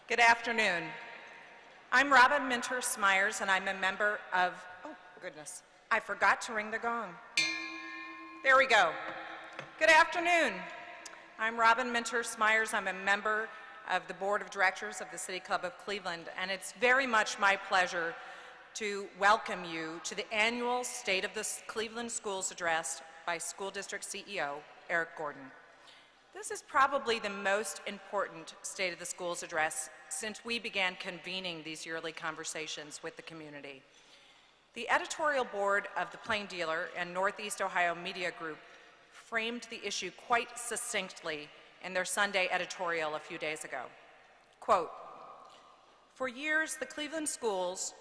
Good afternoon. I'm Robyn Smyers, and I'm a member of, oh goodness, I forgot to ring the gong. There we go. Good afternoon. I'm Robyn Smyers. I'm a member of the Board of Directors of the City Club of Cleveland, and it's very much my pleasure to welcome you to the annual State of the Cleveland Schools address by School District CEO Eric Gordon. This is probably the most important State of the Schools address since we began convening these yearly conversations with the community. The editorial board of the Plain Dealer and Northeast Ohio Media Group framed the issue quite succinctly in their Sunday editorial a few days ago. Quote, "For years, the Cleveland schools,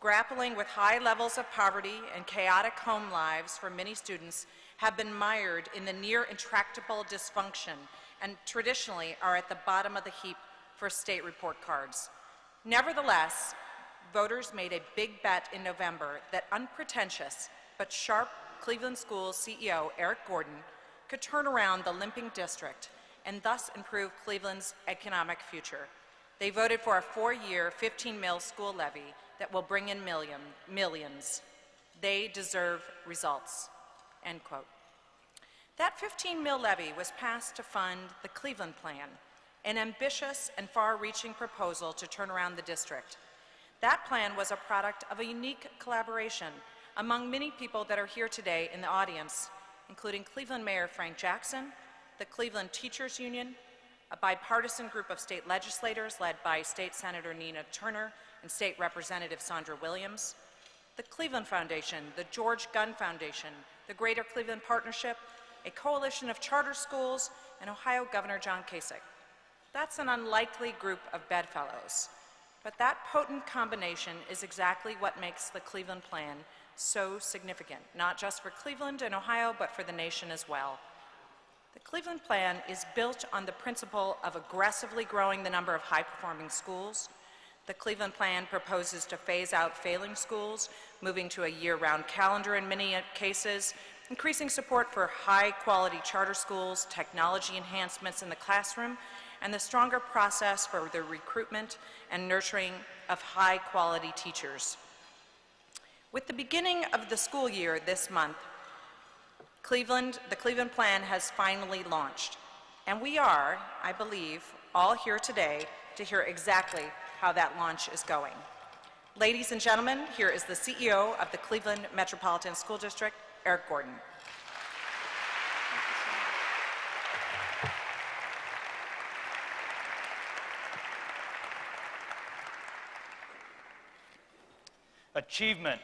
grappling with high levels of poverty and chaotic home lives for many students, have been mired in the near intractable dysfunction and traditionally are at the bottom of the heap for state report cards. Nevertheless, voters made a big bet in November that unpretentious but sharp Cleveland Schools CEO Eric Gordon could turn around the limping district and thus improve Cleveland's economic future. They voted for a 4-year, 15 mil school levy that will bring in millions. They deserve results." End quote. That 15 mil levy was passed to fund the Cleveland Plan, an ambitious and far-reaching proposal to turn around the district. That plan was a product of a unique collaboration among many people that are here today in the audience, including Cleveland Mayor Frank Jackson, the Cleveland Teachers Union, a bipartisan group of state legislators led by State Senator Nina Turner and State Representative Sandra Williams, the Cleveland Foundation, the George Gunn Foundation, the Greater Cleveland Partnership, a coalition of charter schools, and Ohio Governor John Kasich. That's an unlikely group of bedfellows, but that potent combination is exactly what makes the Cleveland Plan so significant, not just for Cleveland and Ohio, but for the nation as well. The Cleveland Plan is built on the principle of aggressively growing the number of high-performing schools. The Cleveland Plan proposes to phase out failing schools, moving to a year-round calendar in many cases, increasing support for high-quality charter schools, technology enhancements in the classroom, and the stronger process for the recruitment and nurturing of high-quality teachers. With the beginning of the school year this month, the Cleveland Plan has finally launched, and we are, I believe, all here today to hear exactly how that launch is going. Ladies and gentlemen, here is the CEO of the Cleveland Metropolitan School District, Eric Gordon. Achievement,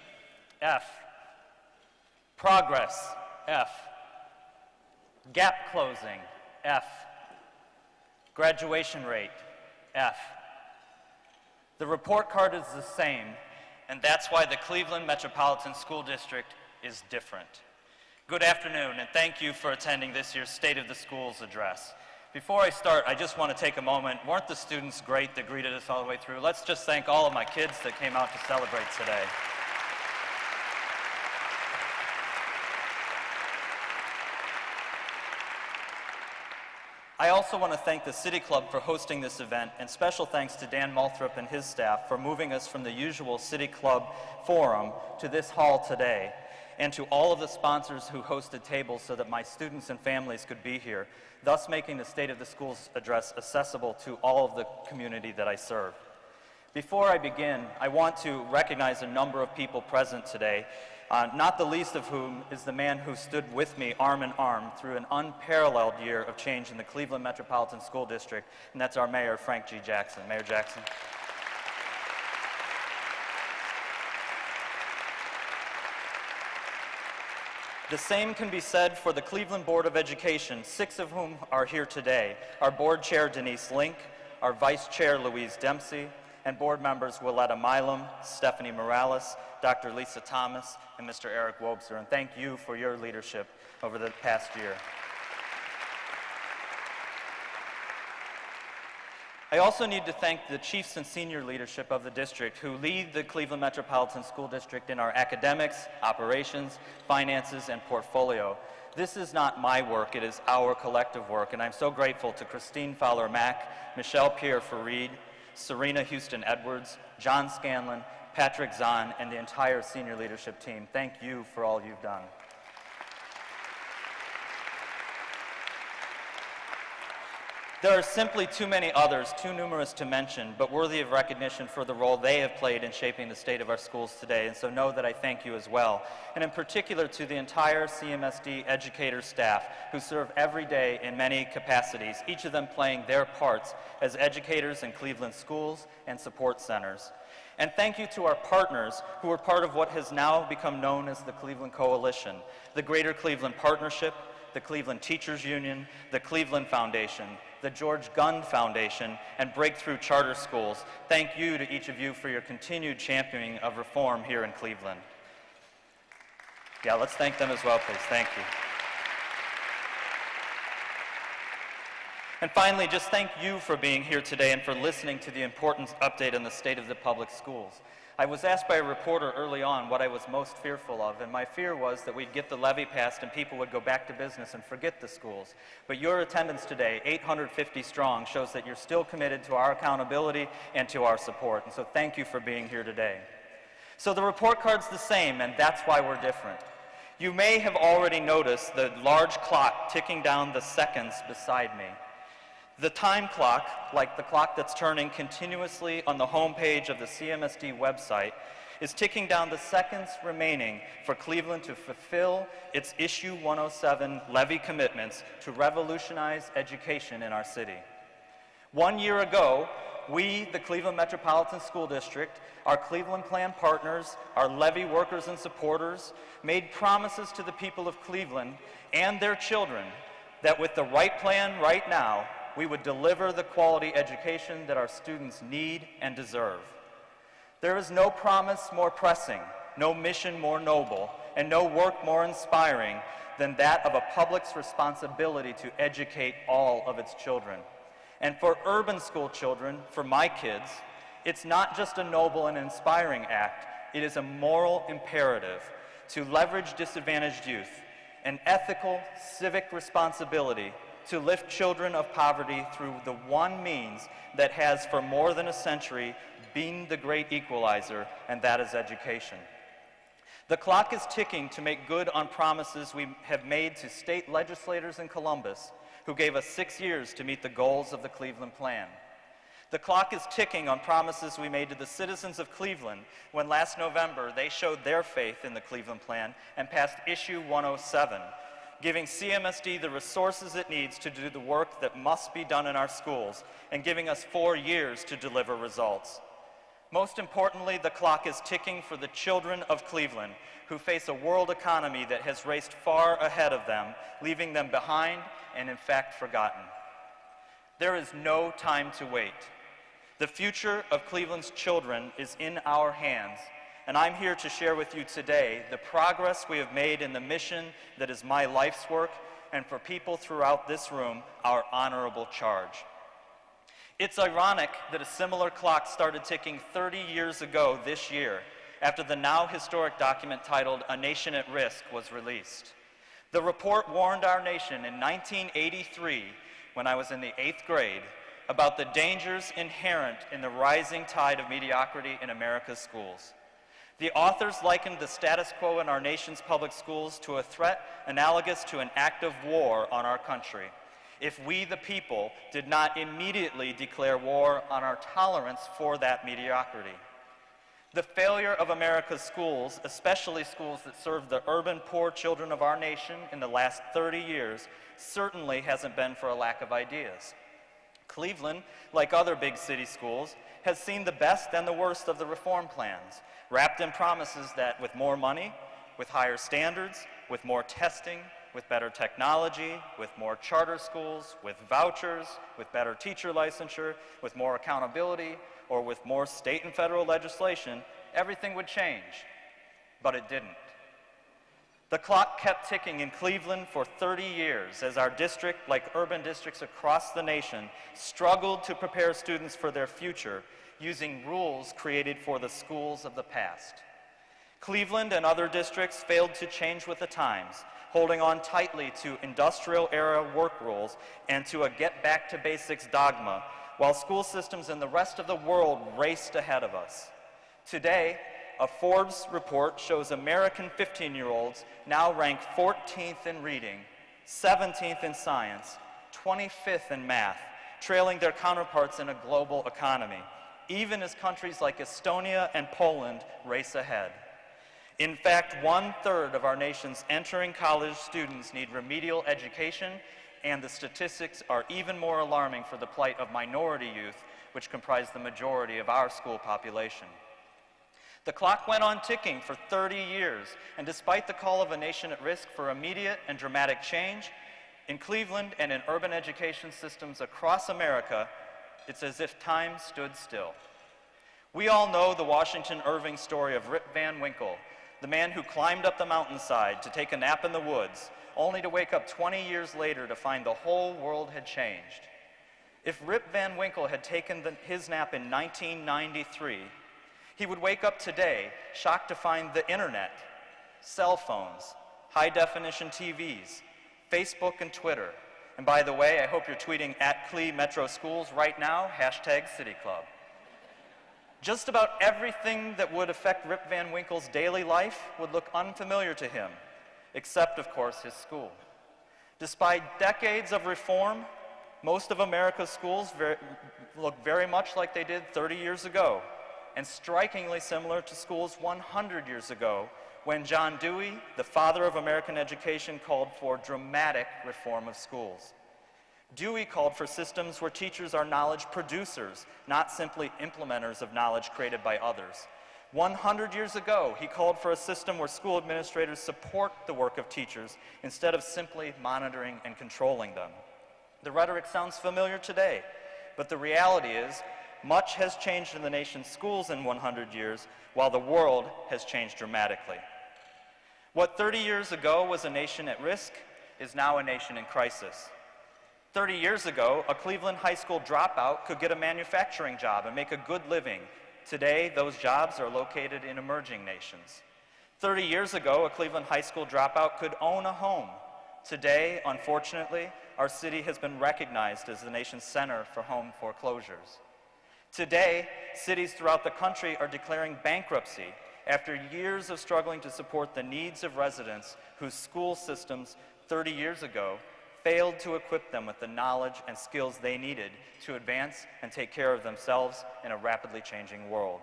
F. Progress, F. Gap closing, F. Graduation rate, F. The report card is the same, and that's why the Cleveland Metropolitan School District is different. Good afternoon, and thank you for attending this year's State of the Schools address. Before I start, I just want to take a moment. Weren't the students great that greeted us all the way through? Let's just thank all of my kids that came out to celebrate today. I also want to thank the City Club for hosting this event, and special thanks to Dan Malthrop and his staff for moving us from the usual City Club forum to this hall today, and to all of the sponsors who hosted tables so that my students and families could be here, thus making the State of the Schools address accessible to all of the community that I serve. Before I begin, I want to recognize a number of people present today, not the least of whom is the man who stood with me arm in arm through an unparalleled year of change in the Cleveland Metropolitan School District, and that's our Mayor, Frank G. Jackson. Mayor Jackson. The same can be said for the Cleveland Board of Education, 6 of whom are here today. Our board chair, Denise Link, our vice chair, Louise Dempsey, and board members Willetta Milam, Stephanie Morales, Dr. Lisa Thomas, and Mr. Eric Wobser. And thank you for your leadership over the past year. I also need to thank the chiefs and senior leadership of the district who lead the Cleveland Metropolitan School District in our academics, operations, finances, and portfolio. This is not my work, it is our collective work, and I'm so grateful to Christine Fowler-Mack, Michelle Pierre-Farid, Serena Houston-Edwards, John Scanlon, Patrick Zahn, and the entire senior leadership team. Thank you for all you've done. There are simply too many others, too numerous to mention, but worthy of recognition for the role they have played in shaping the state of our schools today, and so know that I thank you as well. And in particular to the entire CMSD educator staff who serve every day in many capacities, each of them playing their parts as educators in Cleveland schools and support centers. And thank you to our partners who are part of what has now become known as the Cleveland Coalition, the Greater Cleveland Partnership, the Cleveland Teachers Union, the Cleveland Foundation, the George Gund Foundation, and Breakthrough Charter Schools. Thank you to each of you for your continued championing of reform here in Cleveland. Yeah, let's thank them as well, please. Thank you. And finally, just thank you for being here today and for listening to the important update on the state of the public schools. I was asked by a reporter early on what I was most fearful of, and my fear was that we'd get the levy passed and people would go back to business and forget the schools. But your attendance today, 850 strong, shows that you're still committed to our accountability and to our support, and so thank you for being here today. So the report card's the same, and that's why we're different. You may have already noticed the large clock ticking down the seconds beside me. The time clock, like the clock that's turning continuously on the homepage of the CMSD website, is ticking down the seconds remaining for Cleveland to fulfill its Issue 107 levy commitments to revolutionize education in our city. 1 year ago, we, the Cleveland Metropolitan School District, our Cleveland Plan partners, our levy workers and supporters, made promises to the people of Cleveland and their children that with the right plan right now, we would deliver the quality education that our students need and deserve. There is no promise more pressing, no mission more noble, and no work more inspiring than that of a public's responsibility to educate all of its children. And for urban school children, for my kids, it's not just a noble and inspiring act, it is a moral imperative to leverage disadvantaged youth, an ethical, civic responsibility to lift children of poverty through the one means that has for more than a century been the great equalizer, and that is education. The clock is ticking to make good on promises we have made to state legislators in Columbus who gave us 6 years to meet the goals of the Cleveland Plan. The clock is ticking on promises we made to the citizens of Cleveland when last November they showed their faith in the Cleveland Plan and passed Issue 107, giving CMSD the resources it needs to do the work that must be done in our schools, and giving us 4 years to deliver results. Most importantly, the clock is ticking for the children of Cleveland, who face a world economy that has raced far ahead of them, leaving them behind and in fact forgotten. There is no time to wait. The future of Cleveland's children is in our hands, and I'm here to share with you today the progress we have made in the mission that is my life's work, and for people throughout this room, our honorable charge. It's ironic that a similar clock started ticking 30 years ago this year, after the now historic document titled A Nation at Risk was released. The report warned our nation in 1983, when I was in the 8th grade, about the dangers inherent in the rising tide of mediocrity in America's schools. The authors likened the status quo in our nation's public schools to a threat analogous to an act of war on our country, if we, the people, did not immediately declare war on our tolerance for that mediocrity. The failure of America's schools, especially schools that serve the urban poor children of our nation in the last 30 years, certainly hasn't been for a lack of ideas. Cleveland, like other big city schools, has seen the best and the worst of the reform plans, wrapped in promises that with more money, with higher standards, with more testing, with better technology, with more charter schools, with vouchers, with better teacher licensure, with more accountability, or with more state and federal legislation, everything would change. But it didn't. The clock kept ticking in Cleveland for 30 years as our district, like urban districts across the nation, struggled to prepare students for their future using rules created for the schools of the past. Cleveland and other districts failed to change with the times, holding on tightly to industrial-era work rules and to a get-back-to-basics dogma, while school systems in the rest of the world raced ahead of us. Today, a Forbes report shows American 15-year-olds now rank 14th in reading, 17th in science, 25th in math, trailing their counterparts in a global economy, even as countries like Estonia and Poland race ahead. In fact, 1/3 of our nation's entering college students need remedial education, and the statistics are even more alarming for the plight of minority youth, which comprise the majority of our school population. The clock went on ticking for 30 years, and despite the call of a nation at risk for immediate and dramatic change, in Cleveland and in urban education systems across America, it's as if time stood still. We all know the Washington Irving story of Rip Van Winkle, the man who climbed up the mountainside to take a nap in the woods, only to wake up 20 years later to find the whole world had changed. If Rip Van Winkle had taken his nap in 1993, he would wake up today shocked to find the internet, cell phones, high-definition TVs, Facebook and Twitter. And by the way, I hope you're tweeting at Cle Metro Schools right now, #CityClub. Just about everything that would affect Rip Van Winkle's daily life would look unfamiliar to him, except, of course, his school. Despite decades of reform, most of America's schools look very much like they did 30 years ago, and strikingly similar to schools 100 years ago, when John Dewey, the father of American education, called for dramatic reform of schools. Dewey called for systems where teachers are knowledge producers, not simply implementers of knowledge created by others. 100 years ago, he called for a system where school administrators support the work of teachers instead of simply monitoring and controlling them. The rhetoric sounds familiar today, but the reality is much has changed in the nation's schools in 100 years, while the world has changed dramatically. What 30 years ago was a nation at risk is now a nation in crisis. 30 years ago, a Cleveland high school dropout could get a manufacturing job and make a good living. Today, those jobs are located in emerging nations. 30 years ago, a Cleveland high school dropout could own a home. Today, unfortunately, our city has been recognized as the nation's center for home foreclosures. Today, cities throughout the country are declaring bankruptcy after years of struggling to support the needs of residents whose school systems 30 years ago failed to equip them with the knowledge and skills they needed to advance and take care of themselves in a rapidly changing world.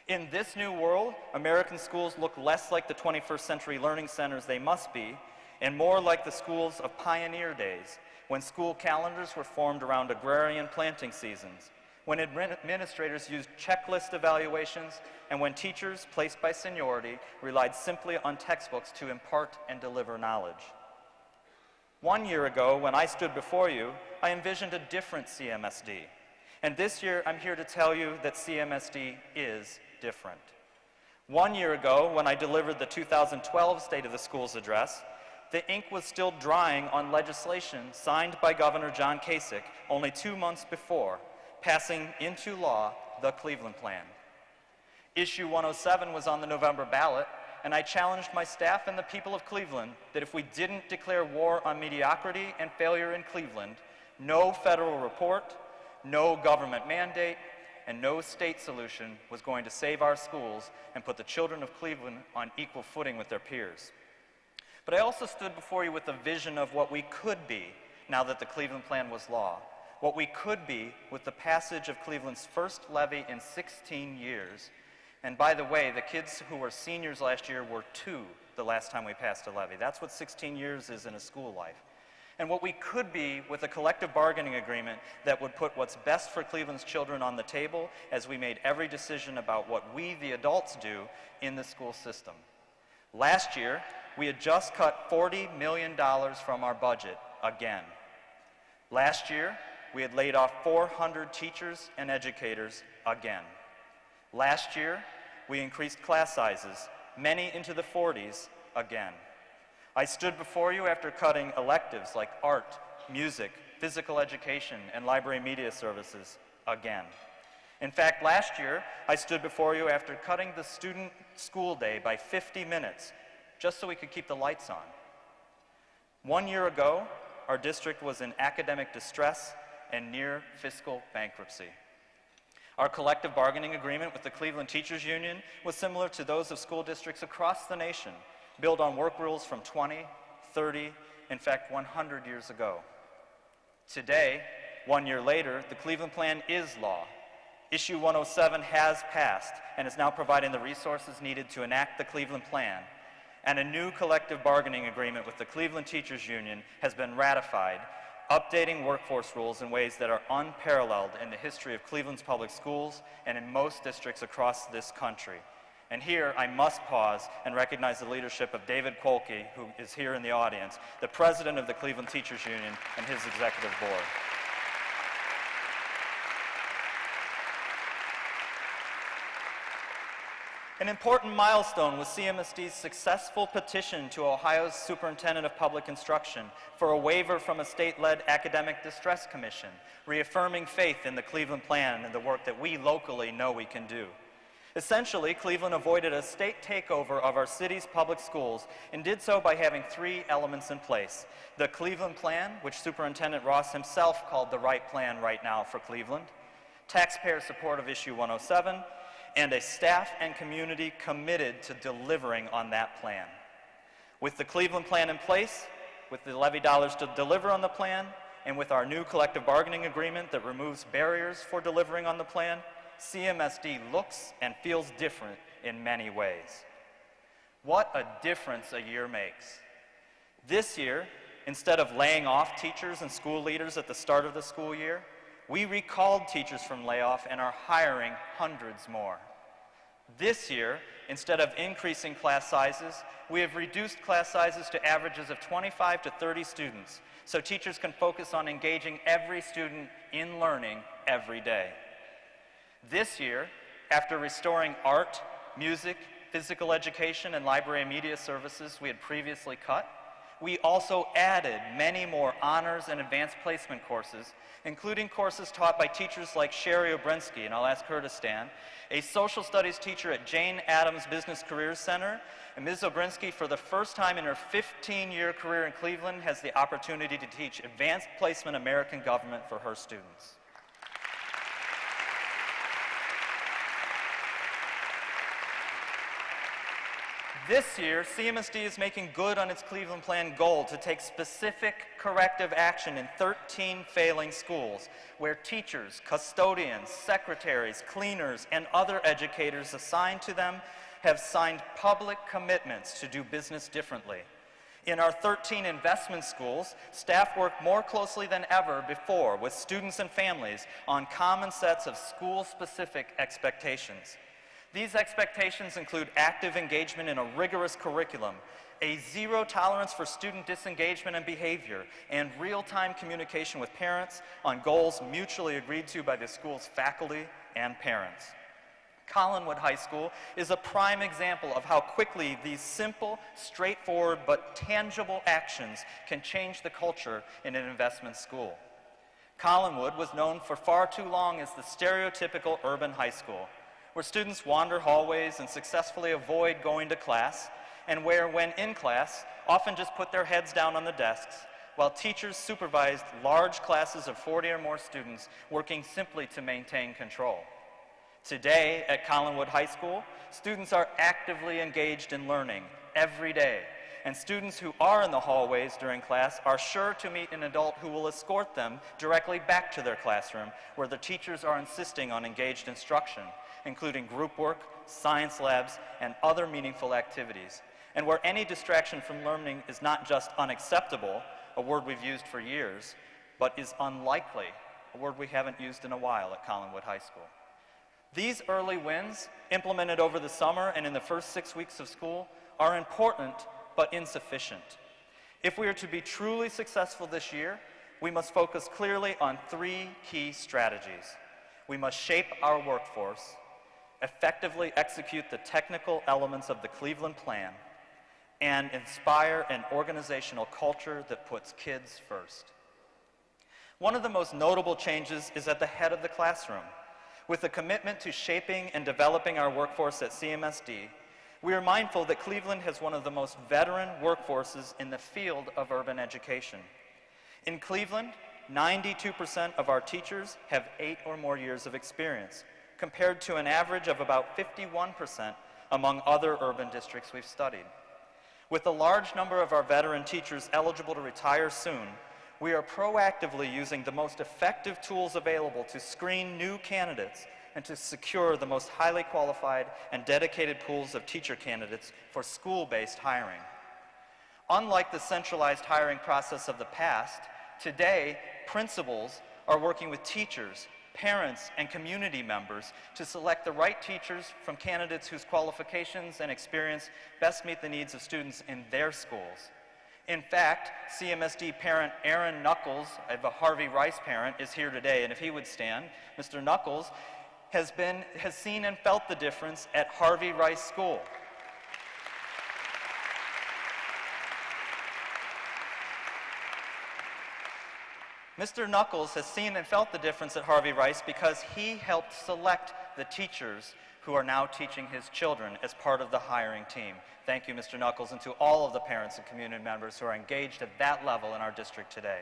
In this new world, American schools look less like the 21st century learning centers they must be, and more like the schools of pioneer days, when school calendars were formed around agrarian planting seasons, when administrators used checklist evaluations, and when teachers, placed by seniority, relied simply on textbooks to impart and deliver knowledge. 1 year ago, when I stood before you, I envisioned a different CMSD. And this year, I'm here to tell you that CMSD is different. 1 year ago, when I delivered the 2012 State of the Schools address, the ink was still drying on legislation signed by Governor John Kasich only 2 months before, passing into law the Cleveland Plan. Issue 107 was on the November ballot, and I challenged my staff and the people of Cleveland that if we didn't declare war on mediocrity and failure in Cleveland, no federal report, no government mandate, and no state solution was going to save our schools and put the children of Cleveland on equal footing with their peers. But I also stood before you with a vision of what we could be now that the Cleveland Plan was law, what we could be with the passage of Cleveland's first levy in 16 years. And by the way, the kids who were seniors last year were 2 the last time we passed a levy. That's what 16 years is in a school life. And what we could be with a collective bargaining agreement that would put what's best for Cleveland's children on the table as we made every decision about what we, the adults, do in the school system. Last year, we had just cut $40 million from our budget again. Last year, we had laid off 400 teachers and educators again. Last year, we increased class sizes, many into the 40s, again. I stood before you after cutting electives like art, music, physical education, and library media services again. In fact, last year, I stood before you after cutting the student school day by 50 minutes, just so we could keep the lights on. 1 year ago, our district was in academic distress, and near fiscal bankruptcy. Our collective bargaining agreement with the Cleveland Teachers Union was similar to those of school districts across the nation, built on work rules from 20, 30, in fact 100 years ago. Today, 1 year later, the Cleveland Plan is law. Issue 107 has passed and is now providing the resources needed to enact the Cleveland Plan, and a new collective bargaining agreement with the Cleveland Teachers Union has been ratified, updating workforce rules in ways that are unparalleled in the history of Cleveland's public schools and in most districts across this country. And here I must pause and recognize the leadership of David Kolke, who is here in the audience, the president of the Cleveland Teachers Union and his executive board. An important milestone was CMSD's successful petition to Ohio's Superintendent of Public Instruction for a waiver from a state-led academic distress commission, reaffirming faith in the Cleveland Plan and the work that we locally know we can do. Essentially, Cleveland avoided a state takeover of our city's public schools and did so by having three elements in place: the Cleveland Plan, which Superintendent Ross himself called the right plan right now for Cleveland, taxpayer support of Issue 107, and a staff and community committed to delivering on that plan. With the Cleveland Plan in place, with the levy dollars to deliver on the plan, and with our new collective bargaining agreement that removes barriers for delivering on the plan, CMSD looks and feels different in many ways. What a difference a year makes. This year, instead of laying off teachers and school leaders at the start of the school year, we recalled teachers from layoff and are hiring hundreds more. This year, instead of increasing class sizes, we have reduced class sizes to averages of 25 to 30 students, so teachers can focus on engaging every student in learning every day. This year, after restoring art, music, physical education, and library and media services we had previously cut, we also added many more honors and advanced placement courses, including courses taught by teachers like Sherry Obrensky, and I'll ask her to stand, a social studies teacher at Jane Addams Business Careers Center. And Ms. Obrensky, for the first time in her 15-year career in Cleveland, has the opportunity to teach advanced placement American government for her students. This year, CMSD is making good on its Cleveland Plan goal to take specific corrective action in 13 failing schools where teachers, custodians, secretaries, cleaners, and other educators assigned to them have signed public commitments to do business differently. In our 13 investment schools, staff work more closely than ever before with students and families on common sets of school-specific expectations. These expectations include active engagement in a rigorous curriculum, a zero tolerance for student disengagement and behavior, and real-time communication with parents on goals mutually agreed to by the school's faculty and parents. Collinwood High School is a prime example of how quickly these simple, straightforward, but tangible actions can change the culture in an investment school. Collinwood was known for far too long as the stereotypical urban high school, where students wander hallways and successfully avoid going to class, and where, when in class, often just put their heads down on the desks, while teachers supervised large classes of 40 or more students working simply to maintain control. Today, at Collinwood High School, students are actively engaged in learning every day, and students who are in the hallways during class are sure to meet an adult who will escort them directly back to their classroom, where the teachers are insisting on engaged instruction, including group work, science labs, and other meaningful activities, and where any distraction from learning is not just unacceptable, a word we've used for years, but is unlikely, a word we haven't used in a while at Collinwood High School. These early wins, implemented over the summer and in the first 6 weeks of school, are important but insufficient. If we are to be truly successful this year, we must focus clearly on three key strategies. We must shape our workforce, effectively execute the technical elements of the Cleveland Plan, and inspire an organizational culture that puts kids first. One of the most notable changes is at the head of the classroom. With a commitment to shaping and developing our workforce at CMSD, we are mindful that Cleveland has one of the most veteran workforces in the field of urban education. In Cleveland, 92% of our teachers have 8 or more years of experience, compared to an average of about 51% among other urban districts we've studied. With a large number of our veteran teachers eligible to retire soon, we are proactively using the most effective tools available to screen new candidates and to secure the most highly qualified and dedicated pools of teacher candidates for school-based hiring. Unlike the centralized hiring process of the past, today, principals are working with teachers, parents, and community members to select the right teachers from candidates whose qualifications and experience best meet the needs of students in their schools. In fact, CMSD parent Aaron Knuckles, a Harvey Rice parent, is here today, and if he would stand, Mr. Knuckles has seen and felt the difference at Harvey Rice School. Mr. Knuckles has seen and felt the difference at Harvey Rice because he helped select the teachers who are now teaching his children as part of the hiring team. Thank you, Mr. Knuckles, and to all of the parents and community members who are engaged at that level in our district today.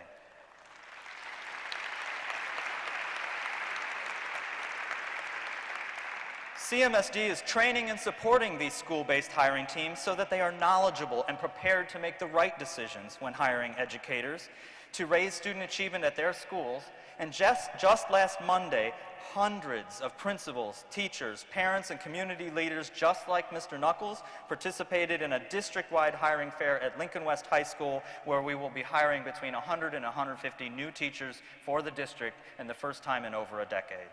CMSD is training and supporting these school-based hiring teams so that they are knowledgeable and prepared to make the right decisions when hiring educators, to raise student achievement at their schools. And just last Monday, hundreds of principals, teachers, parents, and community leaders just like Mr. Knuckles participated in a district-wide hiring fair at Lincoln West High School, where we will be hiring between 100 and 150 new teachers for the district, and the first time in over a decade.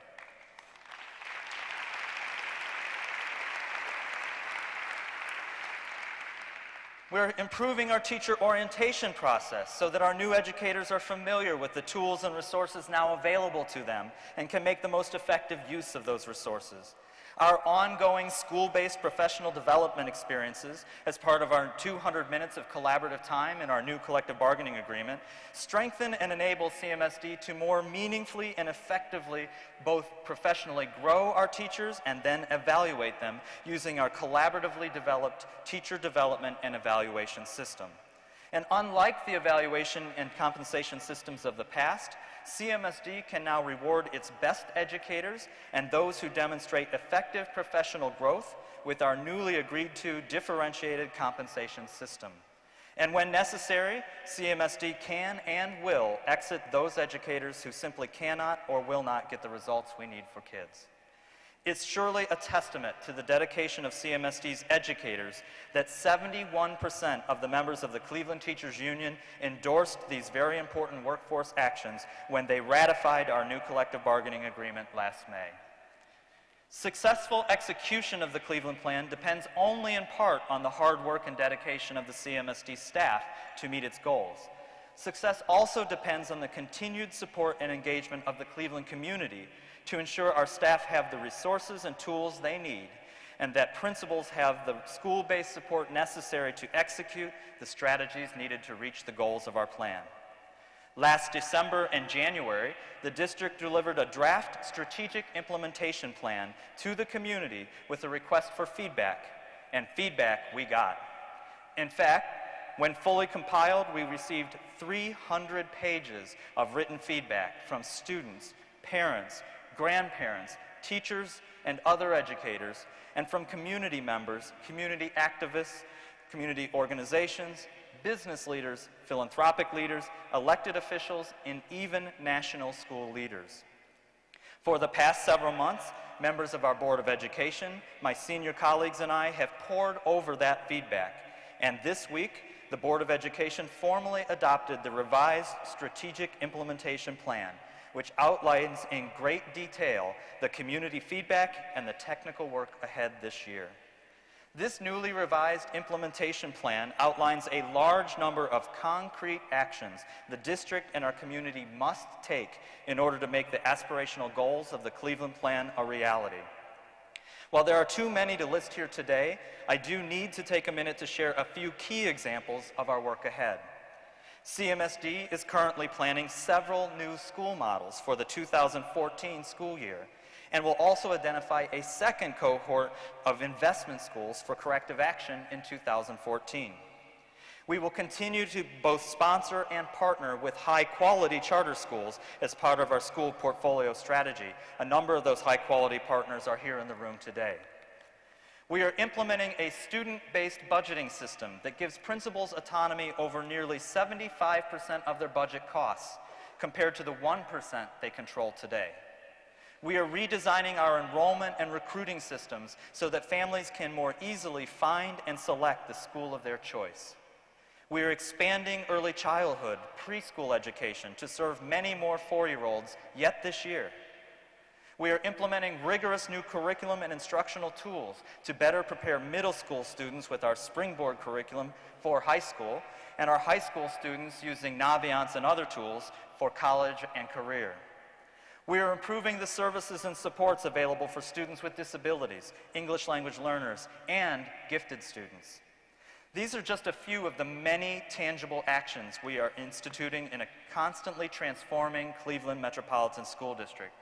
We're improving our teacher orientation process so that our new educators are familiar with the tools and resources now available to them and can make the most effective use of those resources. Our ongoing school-based professional development experiences, as part of our 200 minutes of collaborative time in our new collective bargaining agreement, strengthen and enable CMSD to more meaningfully and effectively both professionally grow our teachers and then evaluate them using our collaboratively developed teacher development and evaluation system. And unlike the evaluation and compensation systems of the past, CMSD can now reward its best educators and those who demonstrate effective professional growth with our newly agreed to differentiated compensation system. And when necessary, CMSD can and will exit those educators who simply cannot or will not get the results we need for kids. It's surely a testament to the dedication of CMSD's educators that 71% of the members of the Cleveland Teachers Union endorsed these very important workforce actions when they ratified our new collective bargaining agreement last May. Successful execution of the Cleveland Plan depends only in part on the hard work and dedication of the CMSD staff to meet its goals. Success also depends on the continued support and engagement of the Cleveland community to ensure our staff have the resources and tools they need, and that principals have the school-based support necessary to execute the strategies needed to reach the goals of our plan. Last December and January, the district delivered a draft strategic implementation plan to the community with a request for feedback, and feedback we got. In fact, when fully compiled, we received 300 pages of written feedback from students, parents, grandparents, teachers, and other educators, and from community members, community activists, community organizations, business leaders, philanthropic leaders, elected officials, and even national school leaders. For the past several months, members of our Board of Education, my senior colleagues, and I have pored over that feedback, and this week, the Board of Education formally adopted the revised Strategic Implementation Plan, which outlines in great detail the community feedback and the technical work ahead this year. This newly revised implementation plan outlines a large number of concrete actions the district and our community must take in order to make the aspirational goals of the Cleveland Plan a reality. While there are too many to list here today, I do need to take a minute to share a few key examples of our work ahead. CMSD is currently planning several new school models for the 2014 school year, and will also identify a second cohort of investment schools for corrective action in 2014. We will continue to both sponsor and partner with high-quality charter schools as part of our school portfolio strategy. A number of those high-quality partners are here in the room today. We are implementing a student-based budgeting system that gives principals autonomy over nearly 75% of their budget costs, compared to the 1% they control today. We are redesigning our enrollment and recruiting systems so that families can more easily find and select the school of their choice. We are expanding early childhood, preschool education to serve many more 4-year-olds yet this year. We are implementing rigorous new curriculum and instructional tools to better prepare middle school students with our Springboard curriculum for high school, and our high school students using Naviance and other tools for college and career. We are improving the services and supports available for students with disabilities, English language learners, and gifted students. These are just a few of the many tangible actions we are instituting in a constantly transforming Cleveland Metropolitan School District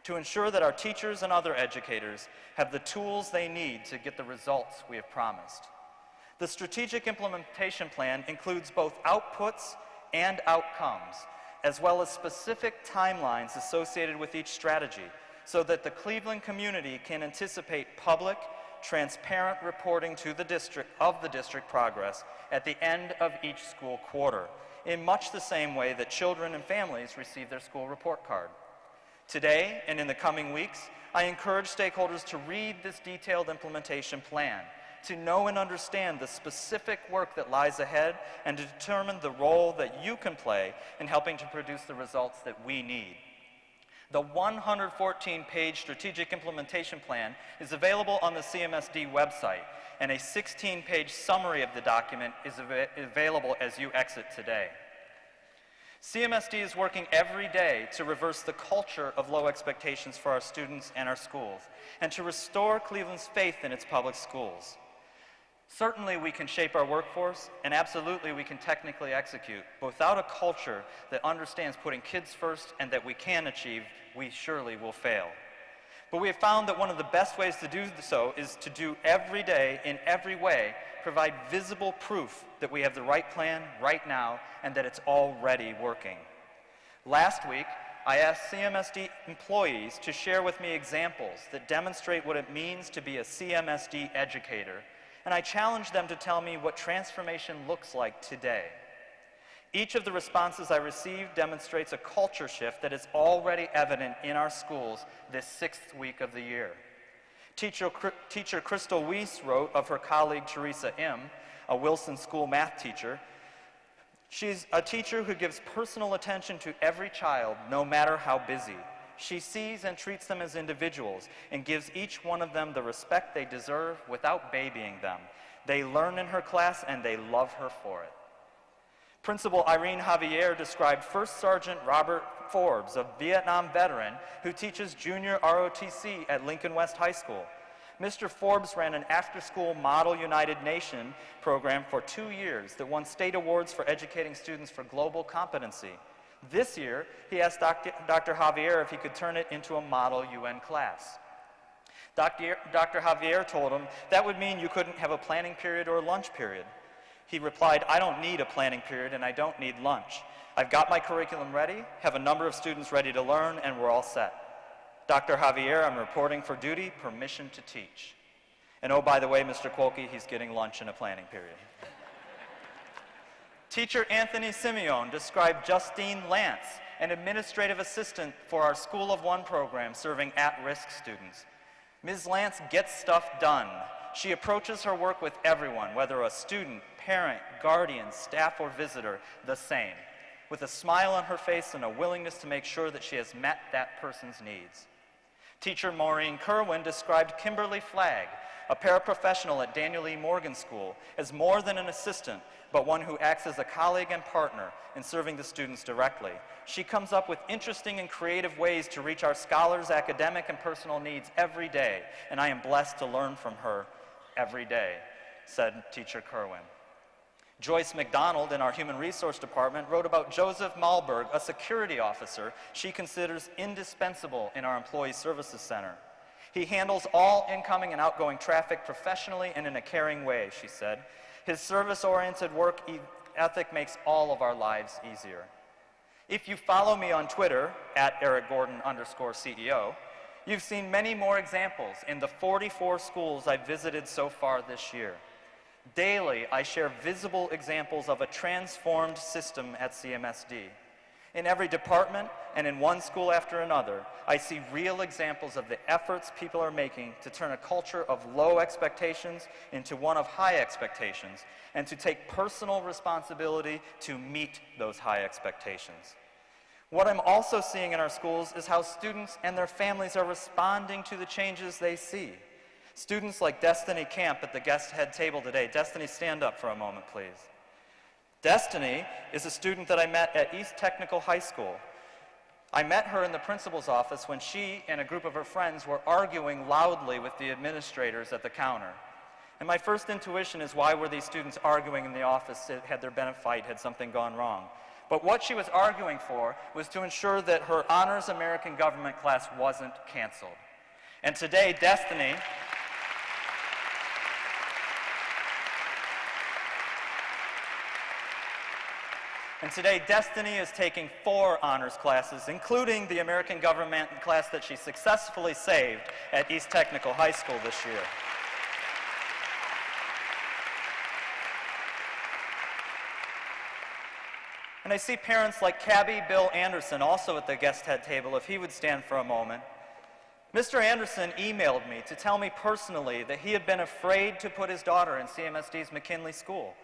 to ensure that our teachers and other educators have the tools they need to get the results we have promised. The strategic implementation plan includes both outputs and outcomes, as well as specific timelines associated with each strategy, so that the Cleveland community can anticipate public, transparent reporting to the district progress at the end of each school quarter, in much the same way that children and families receive their school report card. Today, and in the coming weeks, I encourage stakeholders to read this detailed implementation plan, to know and understand the specific work that lies ahead, and to determine the role that you can play in helping to produce the results that we need. The 114-page strategic implementation plan is available on the CMSD website, and a 16-page summary of the document is available as you exit today. CMSD is working every day to reverse the culture of low expectations for our students and our schools, and to restore Cleveland's faith in its public schools. Certainly we can shape our workforce, and absolutely we can technically execute, but without a culture that understands putting kids first and that we can achieve, we surely will fail. But we have found that one of the best ways to do so is to do every day, in every way, provide visible proof that we have the right plan right now and that it's already working. Last week, I asked CMSD employees to share with me examples that demonstrate what it means to be a CMSD educator, and I challenged them to tell me what transformation looks like today. Each of the responses I received demonstrates a culture shift that is already evident in our schools this 6th week of the year. Teacher Crystal Weiss wrote of her colleague Teresa M., a Wilson School math teacher, "She's a teacher who gives personal attention to every child, no matter how busy. She sees and treats them as individuals and gives each one of them the respect they deserve without babying them. They learn in her class and they love her for it." Principal Irene Javier described First Sergeant Robert Forbes, a Vietnam veteran who teaches junior ROTC at Lincoln West High School. Mr. Forbes ran an after-school Model United Nation program for 2 years that won state awards for educating students for global competency. This year, he asked Dr. Javier if he could turn it into a Model UN class. Dr. Javier told him that would mean you couldn't have a planning period or a lunch period. He replied, "I don't need a planning period and I don't need lunch. I've got my curriculum ready, have a number of students ready to learn, and we're all set. Dr. Javier, I'm reporting for duty, permission to teach." And oh, by the way, Mr. Quolke, he's getting lunch in a planning period. Teacher Anthony Simeone described Justine Lance, an administrative assistant for our School of One program serving at-risk students. Ms. Lance gets stuff done. She approaches her work with everyone, whether a student, parent, guardian, staff, or visitor, the same, with a smile on her face and a willingness to make sure that she has met that person's needs. Teacher Maureen Kerwin described Kimberly Flagg, a paraprofessional at Daniel E. Morgan School, as more than an assistant, but one who acts as a colleague and partner in serving the students directly. She comes up with interesting and creative ways to reach our scholars' academic and personal needs every day, and I am blessed to learn from her every day, said Teacher Kerwin. Joyce McDonald in our Human Resource Department wrote about Joseph Malberg, a security officer she considers indispensable in our Employee Services Center. He handles all incoming and outgoing traffic professionally and in a caring way, she said. His service-oriented work ethic makes all of our lives easier. If you follow me on Twitter, @EricGordon_CEO, you've seen many more examples in the 44 schools I've visited so far this year. Daily, I share visible examples of a transformed system at CMSD. In every department and in one school after another, I see real examples of the efforts people are making to turn a culture of low expectations into one of high expectations, and to take personal responsibility to meet those high expectations. What I'm also seeing in our schools is how students and their families are responding to the changes they see. Students like Destiny Camp at the guest head table today. Destiny, stand up for a moment, please. Destiny is a student that I met at East Technical High School. I met her in the principal's office when she and a group of her friends were arguing loudly with the administrators at the counter. And my first intuition is, why were these students arguing in the office? Had there been a fight? Had something gone wrong? But what she was arguing for was to ensure that her honors American government class wasn't canceled. And today, Destiny is taking 4 honors classes, including the American government class that she successfully saved at East Technical High School this year. And I see parents like Cabby Bill Anderson, also at the guest head table, if he would stand for a moment. Mr. Anderson emailed me to tell me personally that he had been afraid to put his daughter in CMSD's McKinley School.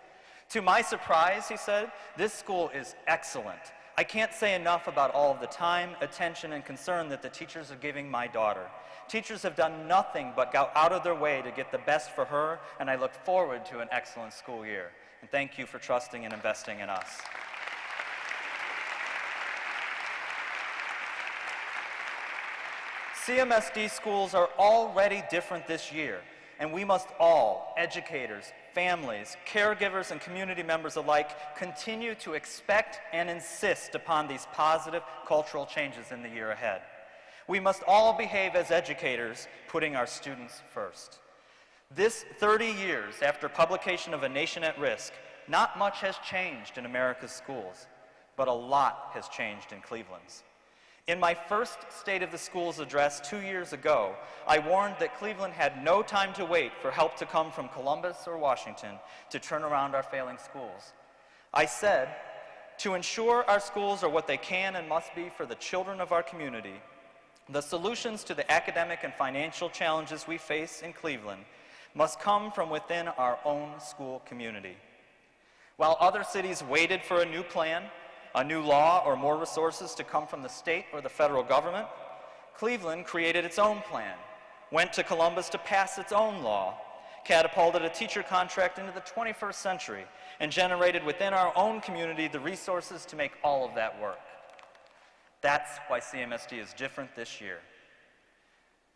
To my surprise, he said, this school is excellent. I can't say enough about all of the time, attention, and concern that the teachers are giving my daughter. Teachers have done nothing but go out of their way to get the best for her, and I look forward to an excellent school year. And thank you for trusting and investing in us. CMSD schools are already different this year, and we must all, educators, families, caregivers, and community members alike, continue to expect and insist upon these positive cultural changes in the year ahead. We must all behave as educators, putting our students first. This 30 years after publication of A Nation at Risk, not much has changed in America's schools, but a lot has changed in Cleveland's. In my first State of the Schools address 2 years ago, I warned that Cleveland had no time to wait for help to come from Columbus or Washington to turn around our failing schools. I said, to ensure our schools are what they can and must be for the children of our community, the solutions to the academic and financial challenges we face in Cleveland must come from within our own school community. While other cities waited for a new plan, a new law, or more resources to come from the state or the federal government, Cleveland created its own plan, went to Columbus to pass its own law, catapulted a teacher contract into the 21st century, and generated within our own community the resources to make all of that work. That's why CMSD is different this year.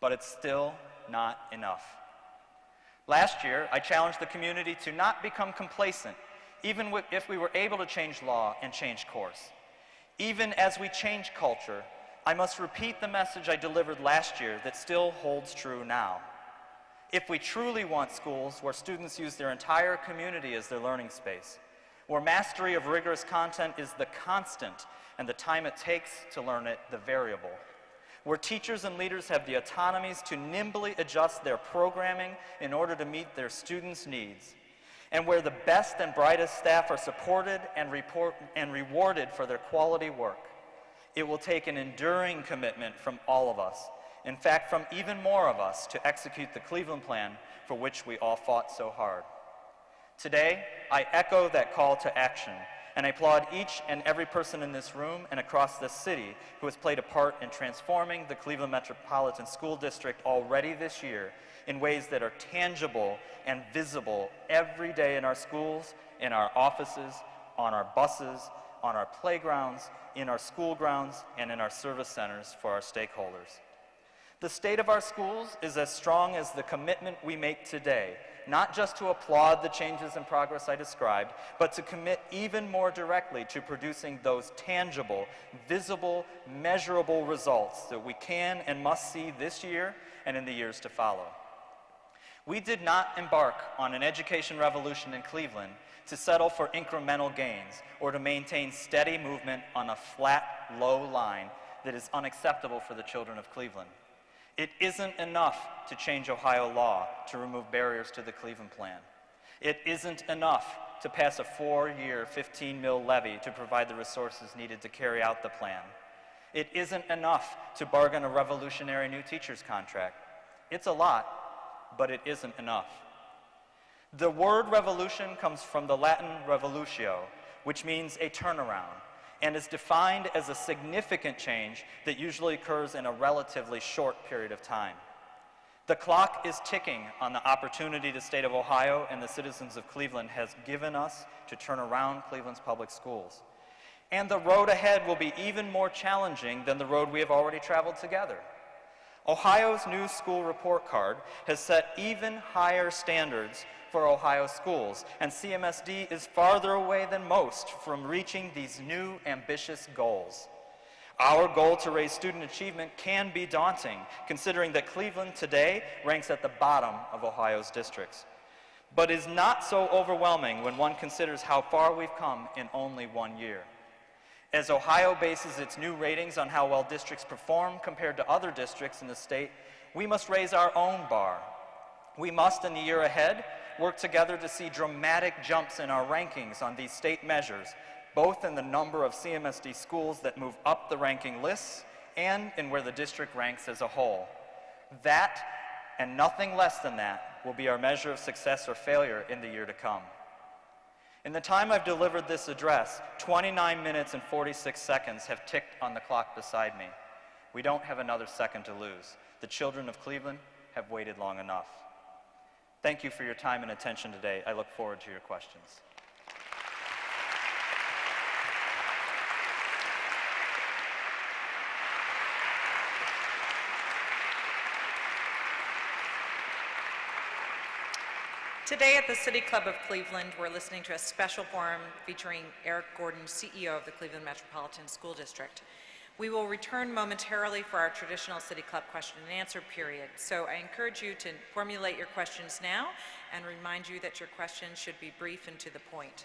But it's still not enough. Last year, I challenged the community to not become complacent, even if we were able to change law and change course. Even as we change culture, I must repeat the message I delivered last year that still holds true now. If we truly want schools where students use their entire community as their learning space, where mastery of rigorous content is the constant and the time it takes to learn it the variable, where teachers and leaders have the autonomies to nimbly adjust their programming in order to meet their students' needs, and where the best and brightest staff are supported and rewarded for their quality work, it will take an enduring commitment from all of us, in fact, from even more of us, to execute the Cleveland plan for which we all fought so hard. Today, I echo that call to action, and I applaud each and every person in this room and across this city who has played a part in transforming the Cleveland Metropolitan School District already this year in ways that are tangible and visible every day in our schools, in our offices, on our buses, on our playgrounds, in our school grounds, and in our service centers for our stakeholders. The state of our schools is as strong as the commitment we make today, not just to applaud the changes and progress I described, but to commit even more directly to producing those tangible, visible, measurable results that we can and must see this year and in the years to follow. We did not embark on an education revolution in Cleveland to settle for incremental gains or to maintain steady movement on a flat, low line that is unacceptable for the children of Cleveland. It isn't enough to change Ohio law to remove barriers to the Cleveland Plan. It isn't enough to pass a 4-year, $15 million levy to provide the resources needed to carry out the plan. It isn't enough to bargain a revolutionary new teacher's contract. It's a lot, but it isn't enough. The word revolution comes from the Latin revolutio, which means a turnaround, and is defined as a significant change that usually occurs in a relatively short period of time. The clock is ticking on the opportunity the state of Ohio and the citizens of Cleveland has given us to turn around Cleveland's public schools. And the road ahead will be even more challenging than the road we have already traveled together. Ohio's new school report card has set even higher standards for Ohio schools, and CMSD is farther away than most from reaching these new ambitious goals. Our goal to raise student achievement can be daunting, considering that Cleveland today ranks at the bottom of Ohio's districts, but is not so overwhelming when one considers how far we've come in only 1 year. As Ohio bases its new ratings on how well districts perform compared to other districts in the state, we must raise our own bar. We must, in the year ahead, work together to see dramatic jumps in our rankings on these state measures, both in the number of CMSD schools that move up the ranking lists and in where the district ranks as a whole. That, and nothing less than that, will be our measure of success or failure in the year to come. In the time I've delivered this address, 29 minutes and 46 seconds have ticked on the clock beside me. We don't have another second to lose. The children of Cleveland have waited long enough. Thank you for your time and attention today. I look forward to your questions. Today at the City Club of Cleveland, we're listening to a special forum featuring Eric Gordon, CEO of the Cleveland Metropolitan School District. We will return momentarily for our traditional City Club question and answer period. So I encourage you to formulate your questions now and remind you that your questions should be brief and to the point.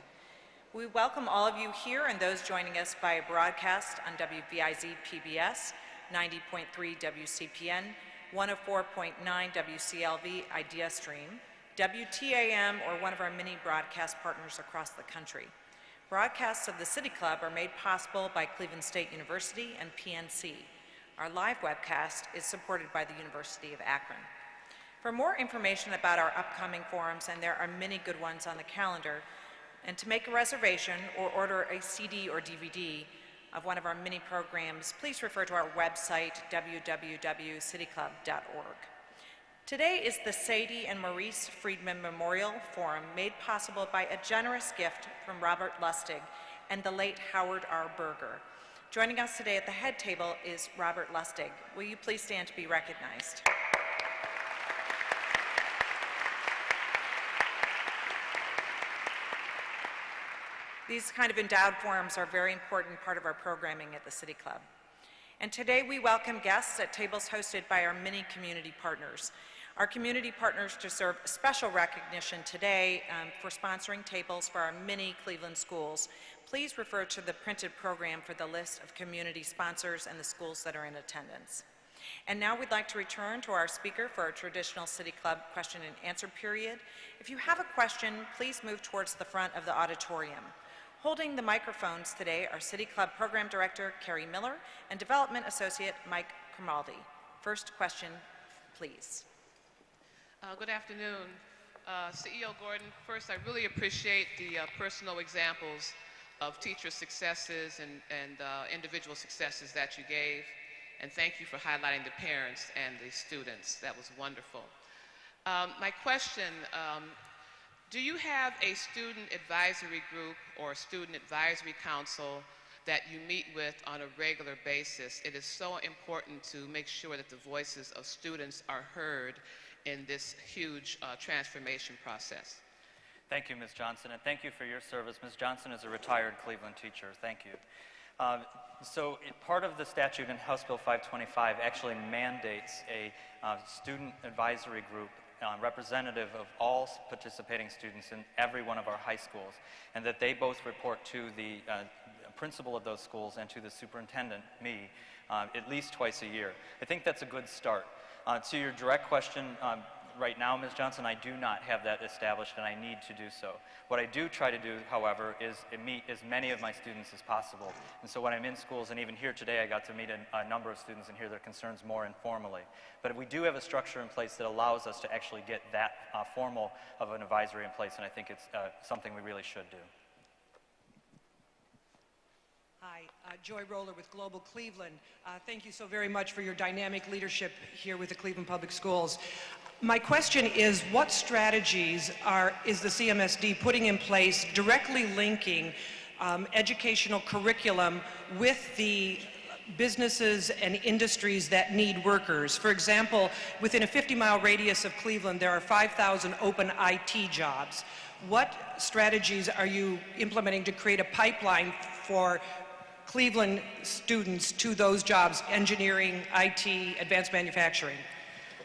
We welcome all of you here and those joining us by broadcast on WVIZ PBS, 90.3 WCPN, 104.9 WCLV Idea Stream, WTAM, or one of our many broadcast partners across the country. Broadcasts of the City Club are made possible by Cleveland State University and PNC. Our live webcast is supported by the University of Akron. For more information about our upcoming forums, and there are many good ones on the calendar, and to make a reservation or order a CD or DVD of one of our many programs, please refer to our website, www.cityclub.org. Today is the Sadie and Maurice Friedman Memorial Forum, made possible by a generous gift from Robert Lustig and the late Howard R. Berger. Joining us today at the head table is Robert Lustig. Will you please stand to be recognized? These kind of endowed forums are a very important part of our programming at the City Club. And today we welcome guests at tables hosted by our many community partners. Our community partners deserve special recognition today for sponsoring tables for our many Cleveland schools. Please refer to the printed program for the list of community sponsors and the schools that are in attendance. And now we'd like to return to our speaker for our traditional City Club question and answer period. If you have a question, please move towards the front of the auditorium. Holding the microphones today are City Club Program Director Carrie Miller and Development Associate Mike Grimaldi. First question, please. Good afternoon. CEO Gordon, first I really appreciate the personal examples of teacher successes and individual successes that you gave, and thank you for highlighting the parents and the students. That was wonderful. My question, do you have a student advisory group or student advisory council that you meet with on a regular basis? It is so important to make sure that the voices of students are heard in this huge transformation process. Thank you, Ms. Johnson, and thank you for your service. Ms. Johnson is a retired Cleveland teacher. Thank you. Part of the statute in House Bill 525 actually mandates a student advisory group representative of all participating students in every one of our high schools, and that they both report to the principal of those schools and to the superintendent, me, at least twice a year. I think that's a good start. To your direct question, right now, Ms. Johnson, I do not have that established, and I need to do so. What I do try to do, however, is meet as many of my students as possible. And so when I'm in schools, and even here today, I got to meet a number of students and hear their concerns more informally. But we do have a structure in place that allows us to actually get that formal of an advisory in place, and I think it's something we really should do. Hi, Joy Roller with Global Cleveland. Thank you so very much for your dynamic leadership here with the Cleveland Public Schools. My question is, what strategies is the CMSD putting in place directly linking educational curriculum with the businesses and industries that need workers? For example, within a 50-mile radius of Cleveland, there are 5,000 open IT jobs. What strategies are you implementing to create a pipeline for Cleveland students to those jobs, engineering, IT, advanced manufacturing?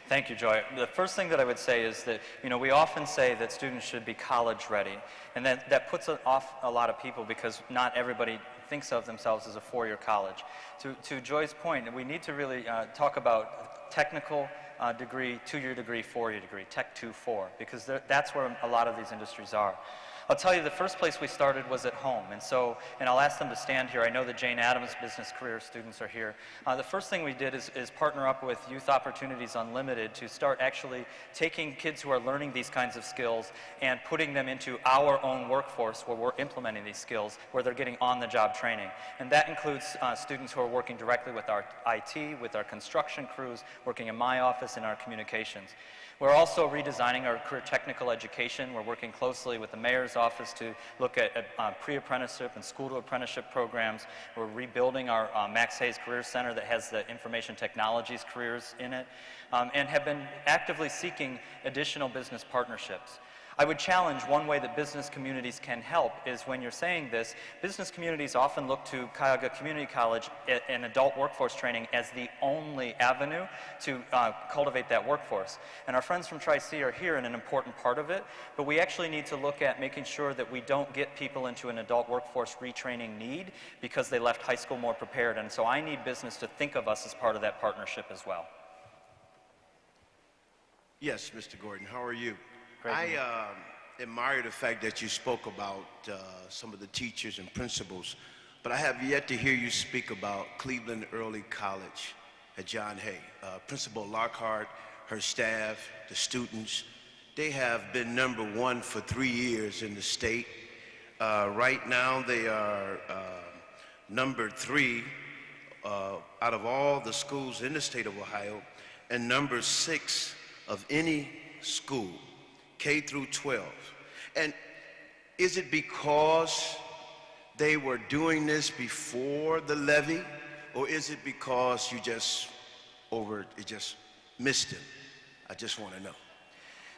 Thank you, Joy. The first thing that I would say is that, we often say that students should be college ready, and that puts off a lot of people because not everybody thinks of themselves as a four-year college. To Joy's point, we need to really talk about technical degree, two-year degree, four-year degree, Tech 2-4, because that's where a lot of these industries are. I'll tell you, the first place we started was at home, and I'll ask them to stand here. I know the Jane Addams Business Career students are here. The first thing we did is partner up with Youth Opportunities Unlimited to start actually taking kids who are learning these kinds of skills and putting them into our own workforce where we're implementing these skills, where they're getting on-the-job training. And that includes students who are working directly with our IT, with our construction crews, working in my office, in our communications. We're also redesigning our career technical education. We're working closely with the mayor's office to look at pre-apprenticeship and school-to-apprenticeship programs. We're rebuilding our Max Hayes Career Center that has the information technologies careers in it, and have been actively seeking additional business partnerships. I would challenge one way that business communities can help is when you're saying this, business communities often look to Cuyahoga Community College and adult workforce training as the only avenue to cultivate that workforce. And our friends from Tri-C are here in an important part of it, but we actually need to look at making sure that we don't get people into an adult workforce retraining need because they left high school more prepared. And so I need business to think of us as part of that partnership as well. Yes, Mr. Gordon, how are you? Great. I admire the fact that you spoke about some of the teachers and principals, but I have yet to hear you speak about Cleveland Early College at John Hay. Principal Lockhart, her staff, the students, they have been #1 for 3 years in the state. Right now they are #3 out of all the schools in the state of Ohio, and #6 of any school, K through 12. And is it because they were doing this before the levy, or is it because you just missed it? I just want to know.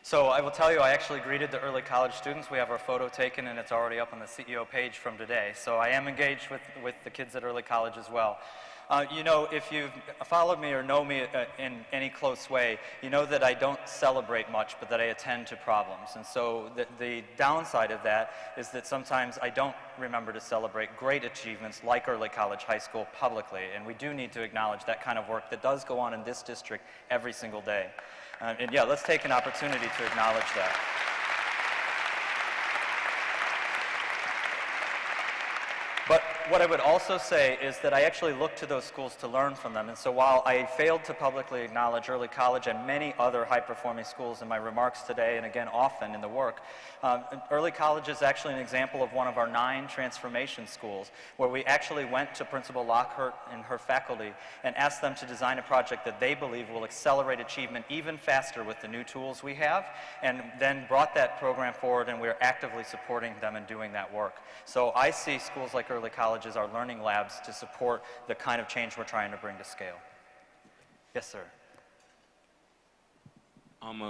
So I will tell you, I actually greeted the early college students. We have our photo taken, and it's already up on the CEO page from today. So I am engaged with the kids at early college as well. If you've followed me or know me in any close way, you know that I don't celebrate much, but that I attend to problems. And so the downside of that is that sometimes I don't remember to celebrate great achievements like early college, high school publicly. And we do need to acknowledge that kind of work that does go on in this district every single day. And yeah, let's take an opportunity to acknowledge that. But what I would also say is that I actually look to those schools to learn from them. And so while I failed to publicly acknowledge early college and many other high-performing schools in my remarks today, and again often in the work, early college is actually an example of one of our 9 transformation schools, where we actually went to Principal Lockhart and her faculty and asked them to design a project that they believe will accelerate achievement even faster with the new tools we have, and then brought that program forward, and we're actively supporting them in doing that work. So I see schools like early colleges are learning labs to support the kind of change we're trying to bring to scale. Yes, sir. I'm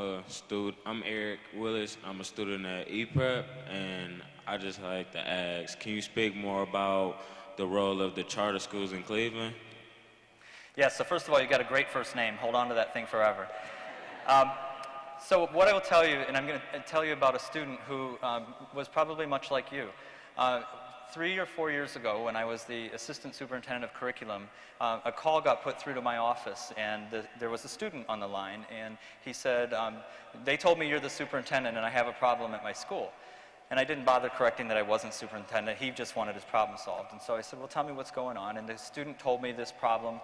Eric Willis. I'm a student at ePrep, and I just like to ask, can you speak more about the role of the charter schools in Cleveland. Yeah, so first of all, you got a great first name. Hold on to that thing forever. So what I will tell you, and I'm going to tell you about a student who was probably much like you. 3 or 4 years ago, when I was the assistant superintendent of curriculum, a call got put through to my office, and there was a student on the line, and he said, they told me you're the superintendent and I have a problem at my school. And I didn't bother correcting that I wasn't superintendent. He just wanted his problem solved. And so I said, well, tell me what's going on. And the student told me this problem.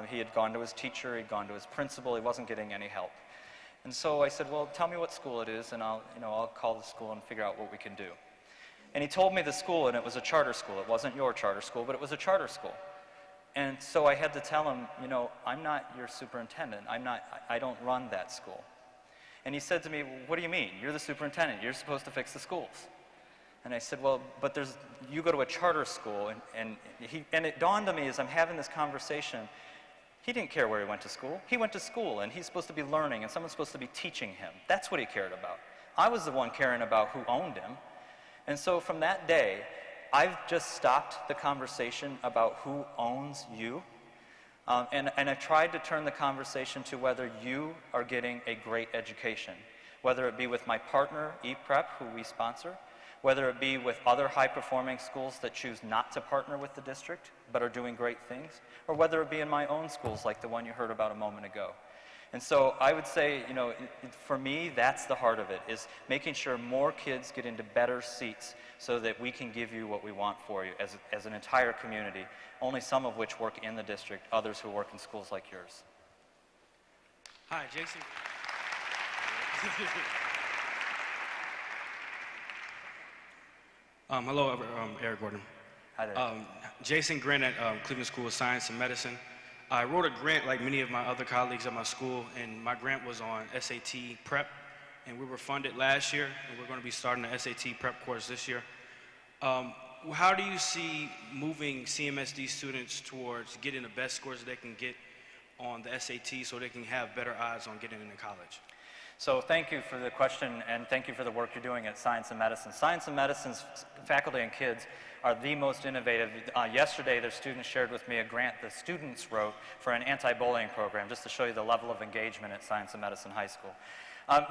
He had gone to his teacher, he'd gone to his principal, he wasn't getting any help. And so I said, well, tell me what school it is, and I'll call the school and figure out what we can do. And he told me the school, and it was a charter school. It wasn't your charter school, but it was a charter school. And so I had to tell him, I'm not your superintendent. I don't run that school. And he said to me, well, what do you mean? You're the superintendent. You're supposed to fix the schools. And I said, well, but you go to a charter school. And it dawned on me as I'm having this conversation, he didn't care where he went to school. He went to school, and he's supposed to be learning, and someone's supposed to be teaching him. That's what he cared about. I was the one caring about who owned him. And so from that day, I've just stopped the conversation about who owns you. And I've tried to turn the conversation to whether you are getting a great education, whether it be with my partner, ePrep, who we sponsor, whether it be with other high-performing schools that choose not to partner with the district but are doing great things, or whether it be in my own schools like the one you heard about a moment ago. And so I would say, for me, that's the heart of it, is making sure more kids get into better seats so that we can give you what we want for you as an entire community, only some of which work in the district, others who work in schools like yours. Hi, Jason. Hello, Eric Gordon. Hi there. Jason Grant at Cleveland School of Science and Medicine. I wrote a grant like many of my other colleagues at my school, and my grant was on SAT prep, and we were funded last year, and we're going to be starting the SAT prep course this year. How do you see moving CMSD students towards getting the best scores they can get on the SAT so they can have better odds on getting into college? So thank you for the question, and thank you for the work you're doing at Science and Medicine. Science and Medicine's faculty and kids are the most innovative. Yesterday, their students shared with me a grant the students wrote for an anti-bullying program, just to show you the level of engagement at Science and Medicine High School.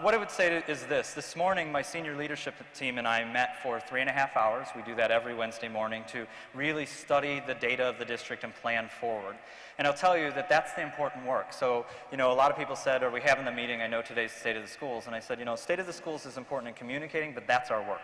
What I would say is this. This morning, my senior leadership team and I met for 3.5 hours. We do that every Wednesday morning to really study the data of the district and plan forward. And I'll tell you that that's the important work. So, a lot of people said, are we having the meeting? I know today's State of the Schools. And I said, State of the Schools is important in communicating, but that's our work.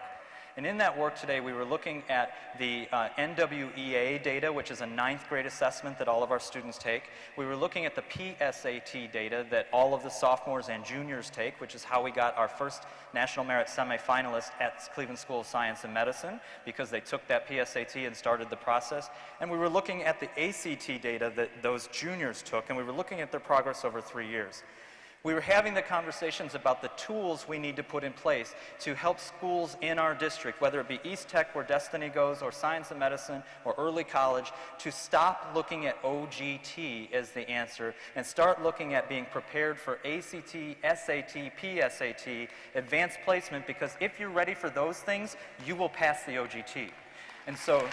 And in that work today, we were looking at the NWEA data, which is a 9th grade assessment that all of our students take. We were looking at the PSAT data that all of the sophomores and juniors take, which is how we got our first National Merit semifinalist at Cleveland School of Science and Medicine, because they took that PSAT and started the process. And we were looking at the ACT data that those juniors took, and we were looking at their progress over 3 years. We were having the conversations about the tools we need to put in place to help schools in our district, whether it be East Tech, where Destiny goes, or Science and Medicine, or early college, to stop looking at OGT as the answer and start looking at being prepared for ACT, SAT, PSAT, advanced placement, because if you're ready for those things, you will pass the OGT. And so,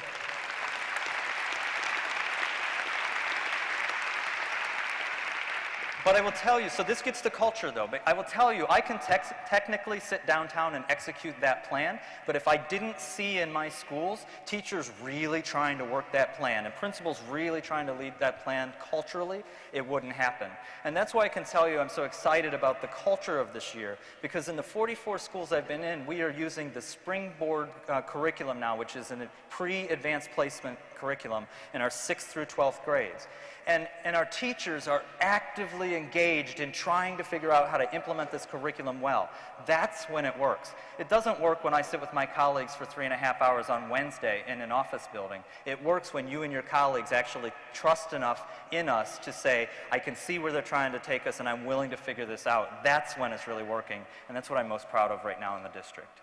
but I will tell you, so this gets to culture though, but I will tell you, I can technically sit downtown and execute that plan, but if I didn't see in my schools teachers really trying to work that plan and principals really trying to lead that plan culturally, it wouldn't happen. And that's why I can tell you I'm so excited about the culture of this year, because in the 44 schools I've been in, we are using the Springboard curriculum now, which is a pre-advanced placement curriculum in our 6th through 12th grades. And our teachers are actively engaged in trying to figure out how to implement this curriculum well. That's when it works. It doesn't work when I sit with my colleagues for 3.5 hours on Wednesday in an office building. It works when you and your colleagues actually trust enough in us to say, I can see where they're trying to take us and I'm willing to figure this out. That's when it's really working, and that's what I'm most proud of right now in the district.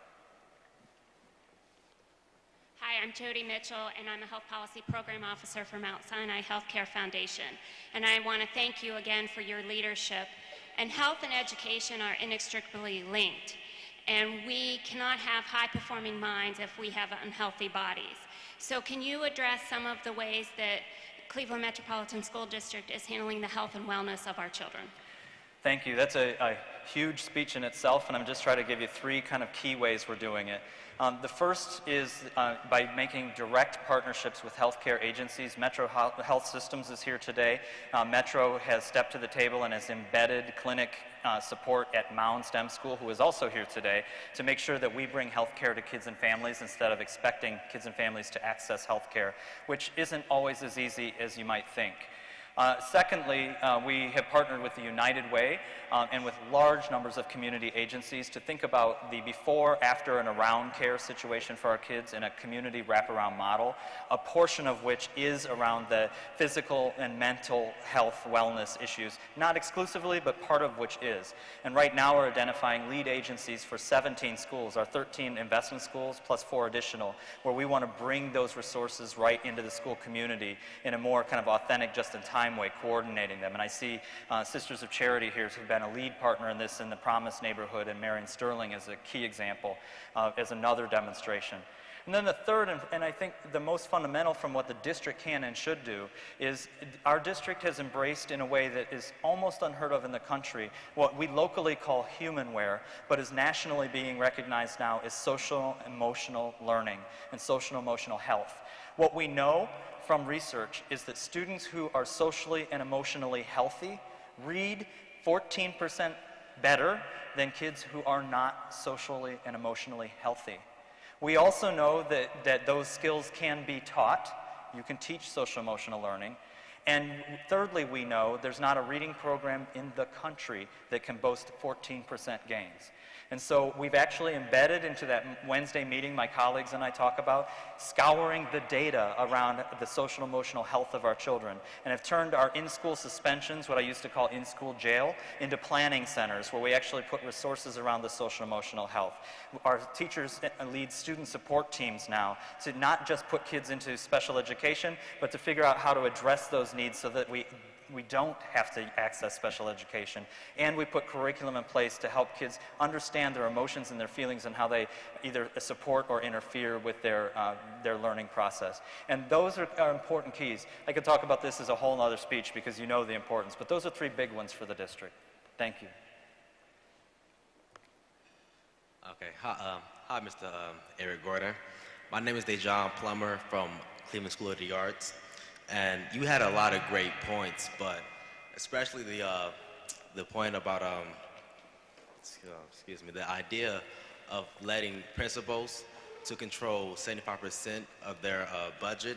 Hi, I'm Jody Mitchell, and I'm the Health Policy Program Officer for Mount Sinai Healthcare Foundation. And I want to thank you again for your leadership. And health and education are inextricably linked. And we cannot have high-performing minds if we have unhealthy bodies. So can you address some of the ways that Cleveland Metropolitan School District is handling the health and wellness of our children? Thank you. That's a huge speech in itself, and I'm just trying to give you three kind of key ways we're doing it. The first is by making direct partnerships with healthcare agencies. Metro Health Systems is here today. Metro has stepped to the table and has embedded clinic support at Mound STEM School, who is also here today, to make sure that we bring healthcare to kids and families instead of expecting kids and families to access healthcare, which isn't always as easy as you might think. Secondly, we have partnered with the United Way and with large numbers of community agencies to think about the before, after, and around care situation for our kids in a community wraparound model, a portion of which is around the physical and mental health wellness issues, not exclusively, but part of which is. And right now we're identifying lead agencies for 17 schools, our 13 investment schools plus 4 additional, where we want to bring those resources right into the school community in a more kind of authentic, just-in-time way, coordinating them. And I see Sisters of Charity here who've been a lead partner in this in the Promise neighborhood, and Marion Sterling is a key example as another demonstration. And then the third, and I think the most fundamental from what the district can and should do, is our district has embraced in a way that is almost unheard of in the country what we locally call humanware, but is nationally being recognized now as social emotional learning and social emotional health. What we know from research is that students who are socially and emotionally healthy read 14% better than kids who are not socially and emotionally healthy. We also know that those skills can be taught. You can teach social emotional learning. And thirdly, we know there's not a reading program in the country that can boast 14% gains. And so we've actually embedded into that Wednesday meeting my colleagues and I talk about scouring the data around the social emotional health of our children, and have turned our in-school suspensions, what I used to call in-school jail, into planning centers where we actually put resources around the social emotional health. Our teachers lead student support teams now to not just put kids into special education, but to figure out how to address those needs so that we don't have to access special education. And we put curriculum in place to help kids understand their emotions and their feelings and how they either support or interfere with their learning process. And those are important keys. I could talk about this as a whole other speech because you know the importance, but those are 3 big ones for the district. Thank you. Okay, hi Mr. Eric Gordon. My name is Dejon Plummer from Cleveland School of the Arts. And you had a lot of great points, but especially the point about the idea of letting principals to control 75% of their budget.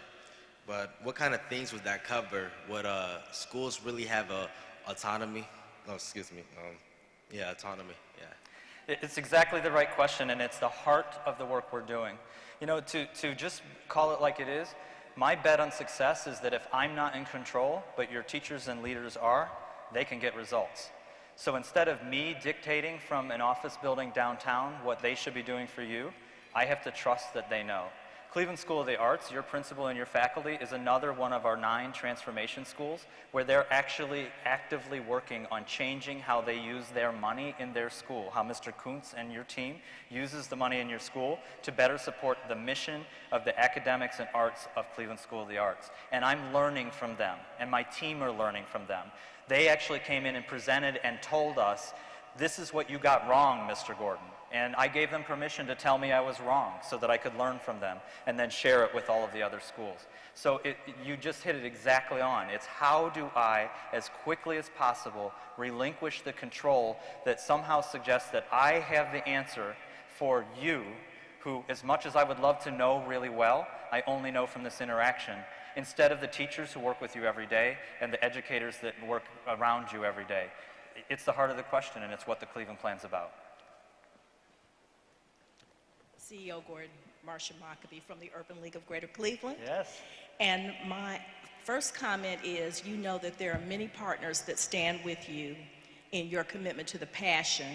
But what kind of things would that cover? Would schools really have autonomy? Oh, autonomy. Yeah. It's exactly the right question, and it's the heart of the work we're doing. You know, to just call it like it is. My bet on success is that if I'm not in control, but your teachers and leaders are, they can get results. So instead of me dictating from an office building downtown what they should be doing for you, I have to trust that they know. Cleveland School of the Arts, your principal and your faculty, is another one of our 9 transformation schools where they're actually actively working on changing how they use their money in their school, how Mr. Kuntz and your team uses the money in your school to better support the mission of the academics and arts of Cleveland School of the Arts. And I'm learning from them, and my team are learning from them. They actually came in and presented and told us, this is what you got wrong, Mr. Gordon. And I gave them permission to tell me I was wrong so that I could learn from them and then share it with all of the other schools. So you just hit it exactly on. It's how do I, as quickly as possible, relinquish the control that somehow suggests that I have the answer for you, who, as much as I would love to know really well, I only know from this interaction, instead of the teachers who work with you every day and the educators that work around you every day. It's the heart of the question, and it's what the Cleveland Plan's about. CEO Gordon, Marcia Mockabee from the Urban League of Greater Cleveland. Yes. And my first comment is, you know that there are many partners that stand with you in your commitment to the passion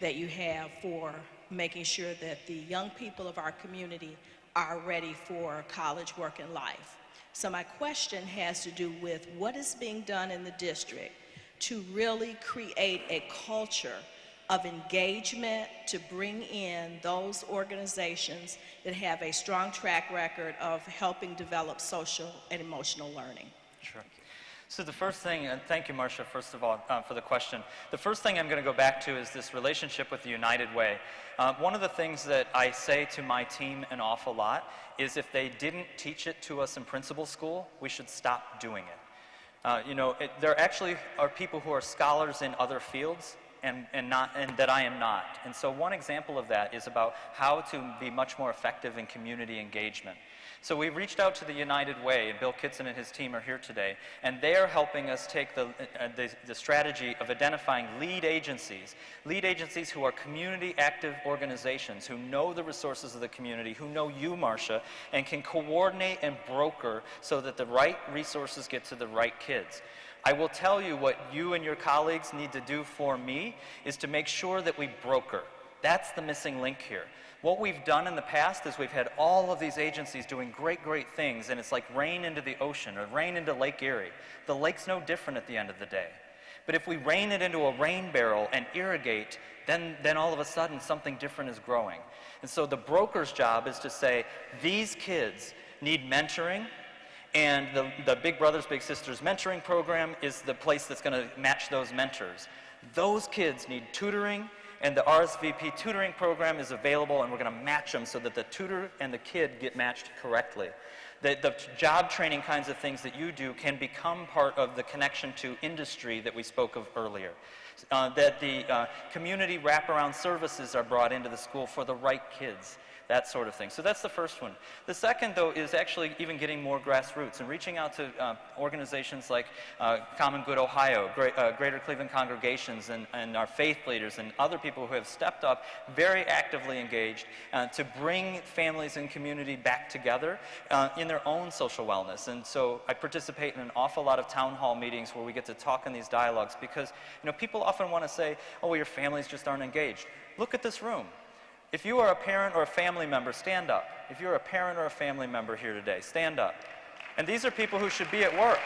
that you have for making sure that the young people of our community are ready for college, work, and life. So my question has to do with what is being done in the district to really create a culture of engagement to bring in those organizations that have a strong track record of helping develop social and emotional learning? Sure. So the first thing, and thank you, Marcia, first of all, for the question. The first thing I'm going to go back to is this relationship with the United Way. One of the things that I say to my team an awful lot is if they didn't teach it to us in principal school, we should stop doing it. You know, there actually are people who are scholars in other fields and that I am not. And so one example of that is about how to be much more effective in community engagement. So we reached out to the United Way, and Bill Kitson and his team are here today, and they are helping us take the strategy of identifying lead agencies who are community active organizations, who know the resources of the community, who know you, Marcia, and can coordinate and broker so that the right resources get to the right kids. I will tell you what you and your colleagues need to do for me is to make sure that we broker. That's the missing link here. What we've done in the past is we've had all of these agencies doing great, great things, and it's like rain into the ocean or rain into Lake Erie. The lake's no different at the end of the day. But if we rain it into a rain barrel and irrigate, then all of a sudden something different is growing. And so the broker's job is to say, these kids need mentoring, and the Big Brothers Big Sisters mentoring program is the place that's going to match those mentors. Those kids need tutoring, and the RSVP tutoring program is available, and we're going to match them so that the tutor and the kid get matched correctly. The job training kinds of things that you do can become part of the connection to industry that we spoke of earlier. That the community wraparound services are brought into the school for the right kids. That sort of thing. So that's the first one. The second, though, is actually even getting more grassroots and reaching out to organizations like Common Good Ohio, Greater Cleveland Congregations, and our faith leaders and other people who have stepped up, very actively engaged to bring families and community back together in their own social wellness. And so I participate in an awful lot of town hall meetings where we get to talk in these dialogues because, you know, people often want to say, oh, well, your families just aren't engaged. Look at this room. If you are a parent or a family member, stand up. If you're a parent or a family member here today, stand up. And these are people who should be at work.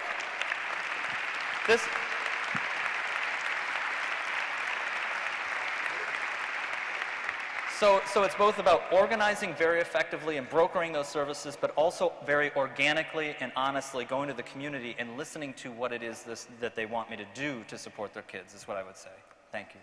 So it's both about organizing very effectively and brokering those services, but also very organically and honestly going to the community and listening to what it is that they want me to do to support their kids, is what I would say. Thank you.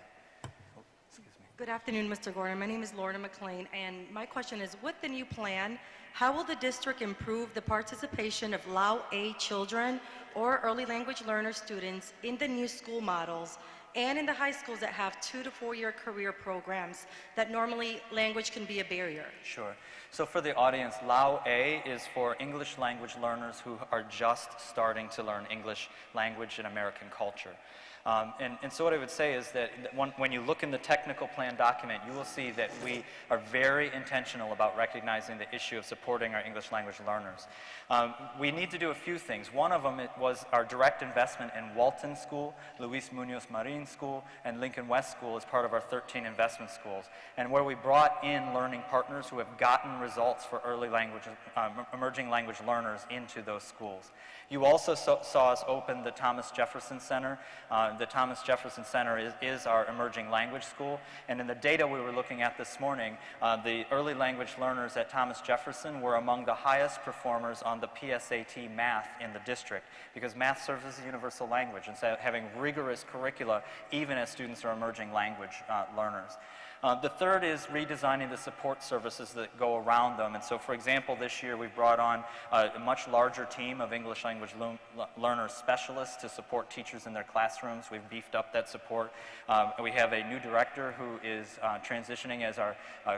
Good afternoon, Mr. Gordon. My name is Lorna McLean, and my question is, with the new plan, how will the district improve the participation of Lao A children or early language learner students in the new school models and in the high schools that have 2 to 4 year career programs that normally language can be a barrier? Sure. So for the audience, Lao A is for English language learners who are just starting to learn English language and American culture. And so what I would say is that when you look in the technical plan document, you will see that we are very intentional about recognizing the issue of supporting our English language learners. We need to do a few things. One of them was our direct investment in Walton School, Luis Munoz Marin School, and Lincoln West School as part of our 13 investment schools, and where we brought in learning partners who have gotten results for early language, emerging language learners into those schools. You also saw us open the Thomas Jefferson Center. The Thomas Jefferson Center is our emerging language school, and in the data we were looking at this morning, the early language learners at Thomas Jefferson were among the highest performers on the PSAT math in the district, because math serves as a universal language, and so having rigorous curricula even as students are emerging language learners. The third is redesigning the support services that go around them. And so, for example, this year we brought on a much larger team of English language learner specialists to support teachers in their classrooms. We've beefed up that support. We have a new director who is transitioning, as our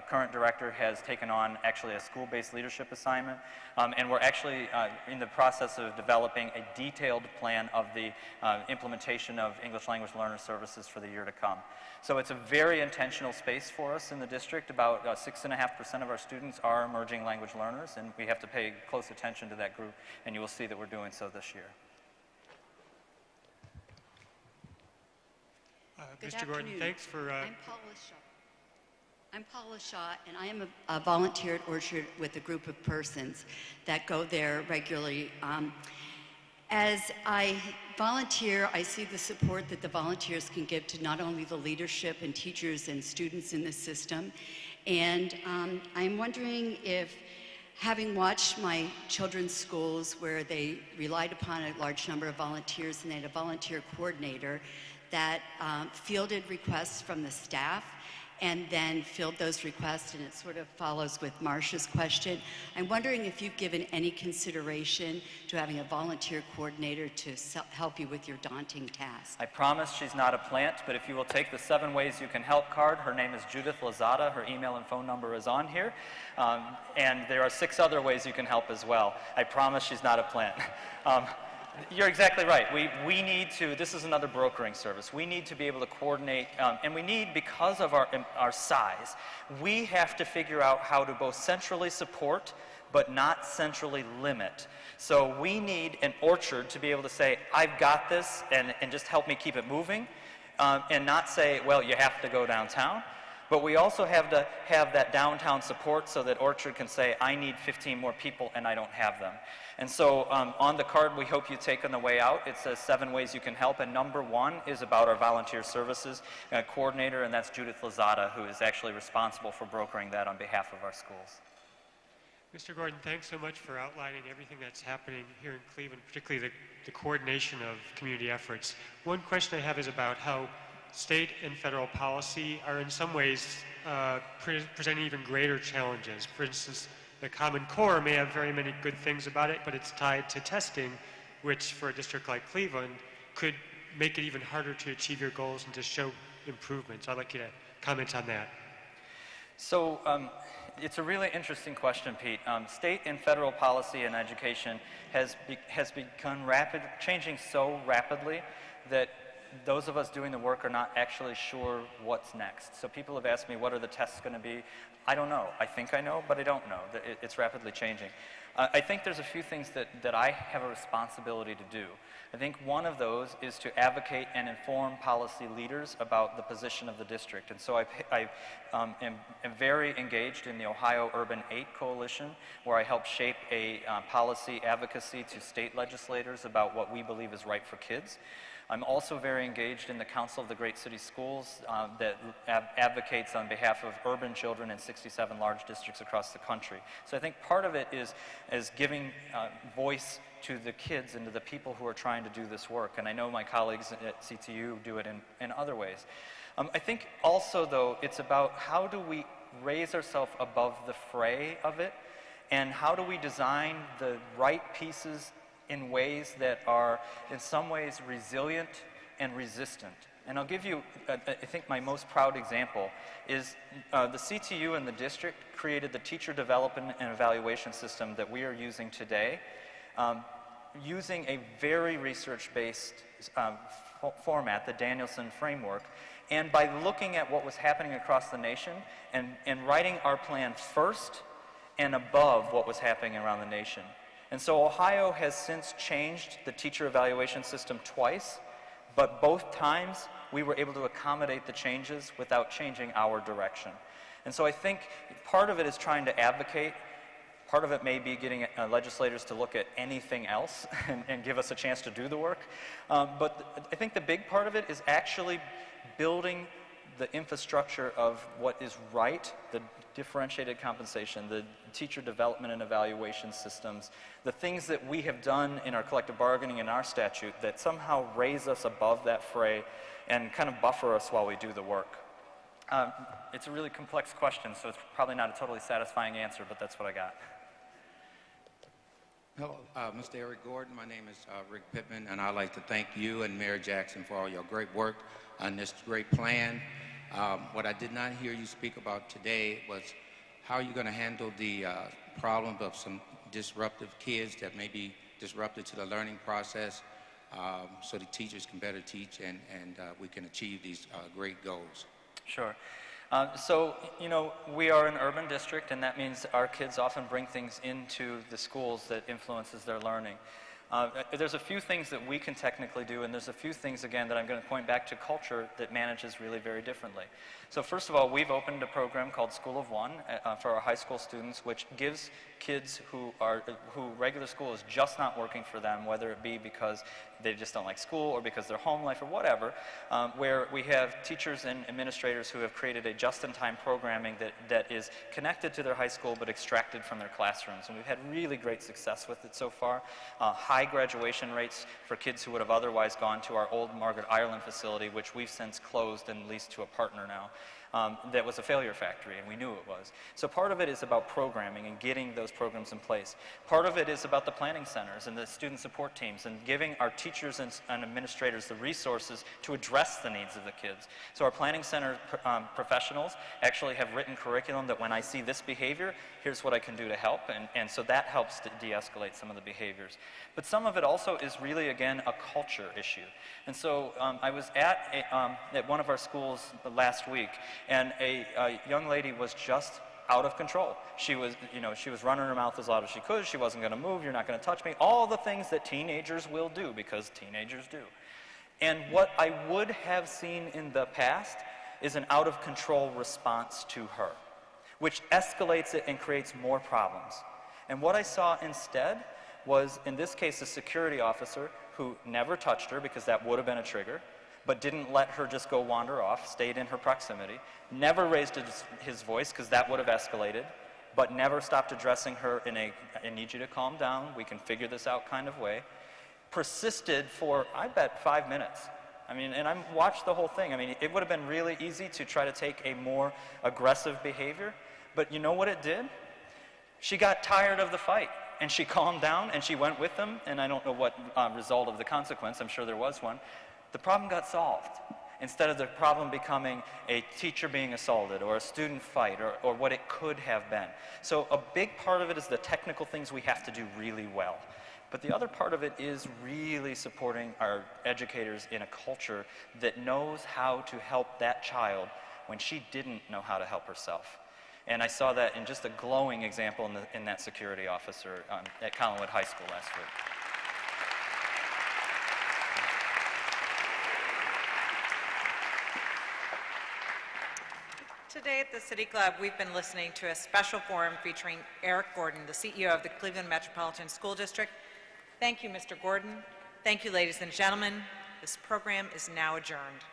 current director has taken on actually a school-based leadership assignment. And we're actually in the process of developing a detailed plan of the implementation of English language learner services for the year to come. So it's a very intentional space for us in the district. About 6.5% of our students are emerging language learners, and we have to pay close attention to that group, and you will see that we're doing so this year. Mr. Gordon, thanks for... I'm Paula Shaw, and I am a volunteer at Orchard with a group of persons that go there regularly. As I volunteer, I see the support that the volunteers can give to not only the leadership and teachers and students in the system, and I'm wondering if, having watched my children's schools where they relied upon a large number of volunteers and they had a volunteer coordinator that fielded requests from the staff and then filled those requests, and it sort of follows with Marcia's question. I'm wondering if you've given any consideration to having a volunteer coordinator to help you with your daunting task. I promise she's not a plant, but if you will take the 7 ways you can help card, her name is Judith Lozada, her email and phone number is on here, and there are 6 other ways you can help as well. I promise she's not a plant. You're exactly right. We need to, this is another brokering service. We need to be able to coordinate, and we need, because of our size, we have to figure out how to both centrally support but not centrally limit. So we need an orchard to be able to say, I've got this, and just help me keep it moving, and not say, well, you have to go downtown. But we also have to have that downtown support so that Orchard can say, I need 15 more people and I don't have them. And so on the card we hope you take on the way out, it says 7 ways you can help, and number 1 is about our volunteer services coordinator, and that's Judith Lozada, who is actually responsible for brokering that on behalf of our schools. Mr. Gordon, thanks so much for outlining everything that's happening here in Cleveland, particularly the coordination of community efforts. One question I have is about how state and federal policy are in some ways presenting even greater challenges. For instance, the Common Core may have very many good things about it, but it's tied to testing, which for a district like Cleveland could make it even harder to achieve your goals and to show improvement. So I'd like you to comment on that. So it's a really interesting question, Pete. State and federal policy in education has begun changing so rapidly that those of us doing the work are not actually sure what's next. So people have asked me, what are the tests going to be? I don't know. I think I know, but I don't know. It's rapidly changing. I think there's a few things that I have a responsibility to do. I think one of those is to advocate and inform policy leaders about the position of the district. And so I am very engaged in the Ohio Urban 8 Coalition, where I help shape a policy advocacy to state legislators about what we believe is right for kids. I'm also very engaged in the Council of the Great City Schools that advocates on behalf of urban children in 67 large districts across the country. So I think part of it is giving voice to the kids and to the people who are trying to do this work. And I know my colleagues at CTU do it in other ways. I think also, though, it's about how do we raise ourselves above the fray of it, and how do we design the right pieces in ways that are, in some ways, resilient and resistant. And I'll give you, I think my most proud example is the CTU and the district created the teacher development and evaluation system that we are using today, using a very research-based format, the Danielson framework, and by looking at what was happening across the nation and writing our plan first and above what was happening around the nation. And so Ohio has since changed the teacher evaluation system twice, but both times we were able to accommodate the changes without changing our direction. And so I think part of it is trying to advocate. Part of it may be getting legislators to look at anything else and give us a chance to do the work. But I think the big part of it is actually building the infrastructure of what is right, the differentiated compensation, the teacher development and evaluation systems, the things that we have done in our collective bargaining and our statute that somehow raise us above that fray and kind of buffer us while we do the work. It's a really complex question, so it's probably not a totally satisfying answer, but that's what I got. Hello, Mr. Eric Gordon. My name is Rick Pittman, and I'd like to thank you and Mayor Jackson for all your great work on this great plan. What I did not hear you speak about today was how you're going to handle the problem of some disruptive kids that may be disrupted to the learning process so the teachers can better teach and we can achieve these great goals. Sure. So, you know, we are an urban district, and that means our kids often bring things into the schools that influences their learning. There's a few things that we can technically do, and there's a few things, again, that I'm going to point back to culture that manages really very differently. So first of all, we've opened a program called School of One for our high school students, which gives kids who regular school is just not working for them, whether it be because they just don't like school or because their home life or whatever, where we have teachers and administrators who have created a just-in-time programming that is connected to their high school but extracted from their classrooms. And we've had really great success with it so far. High graduation rates for kids who would have otherwise gone to our old Margaret Ireland facility, which we've since closed and leased to a partner now. That was a failure factory, and we knew it was. So part of it is about programming and getting those programs in place. Part of it is about the planning centers and the student support teams and giving our teachers and administrators the resources to address the needs of the kids. So our planning center professionals actually have written curriculum that when I see this behavior, here's what I can do to help, and so that helps to de-escalate some of the behaviors. But some of it also is really, again, a culture issue. And so I was at one of our schools last week, and a young lady was just out of control. She was running her mouth as loud as she could. She wasn't going to move. You're not going to touch me. All the things that teenagers will do, because teenagers do. And what I would have seen in the past is an out-of-control response to her, which escalates it and creates more problems. And what I saw instead was, in this case, a security officer who never touched her, because that would have been a trigger, but didn't let her just go wander off, stayed in her proximity, never raised his voice, because that would have escalated, but never stopped addressing her in a, I need you to calm down, we can figure this out kind of way, persisted for, I bet, 5 minutes. I mean, and I watched the whole thing. I mean, it would have been really easy to try to take a more aggressive behavior, but you know what it did? She got tired of the fight, and she calmed down, and she went with them, and I don't know what result of the consequence, I'm sure there was one. The problem got solved, instead of the problem becoming a teacher being assaulted or a student fight or what it could have been. So a big part of it is the technical things we have to do really well. But the other part of it is really supporting our educators in a culture that knows how to help that child when she didn't know how to help herself. And I saw that in just a glowing example in that security officer at Collinwood High School last week. Today at the City Club, we've been listening to a special forum featuring Eric Gordon, the CEO of the Cleveland Metropolitan School District. Thank you, Mr. Gordon. Thank you, ladies and gentlemen. This program is now adjourned.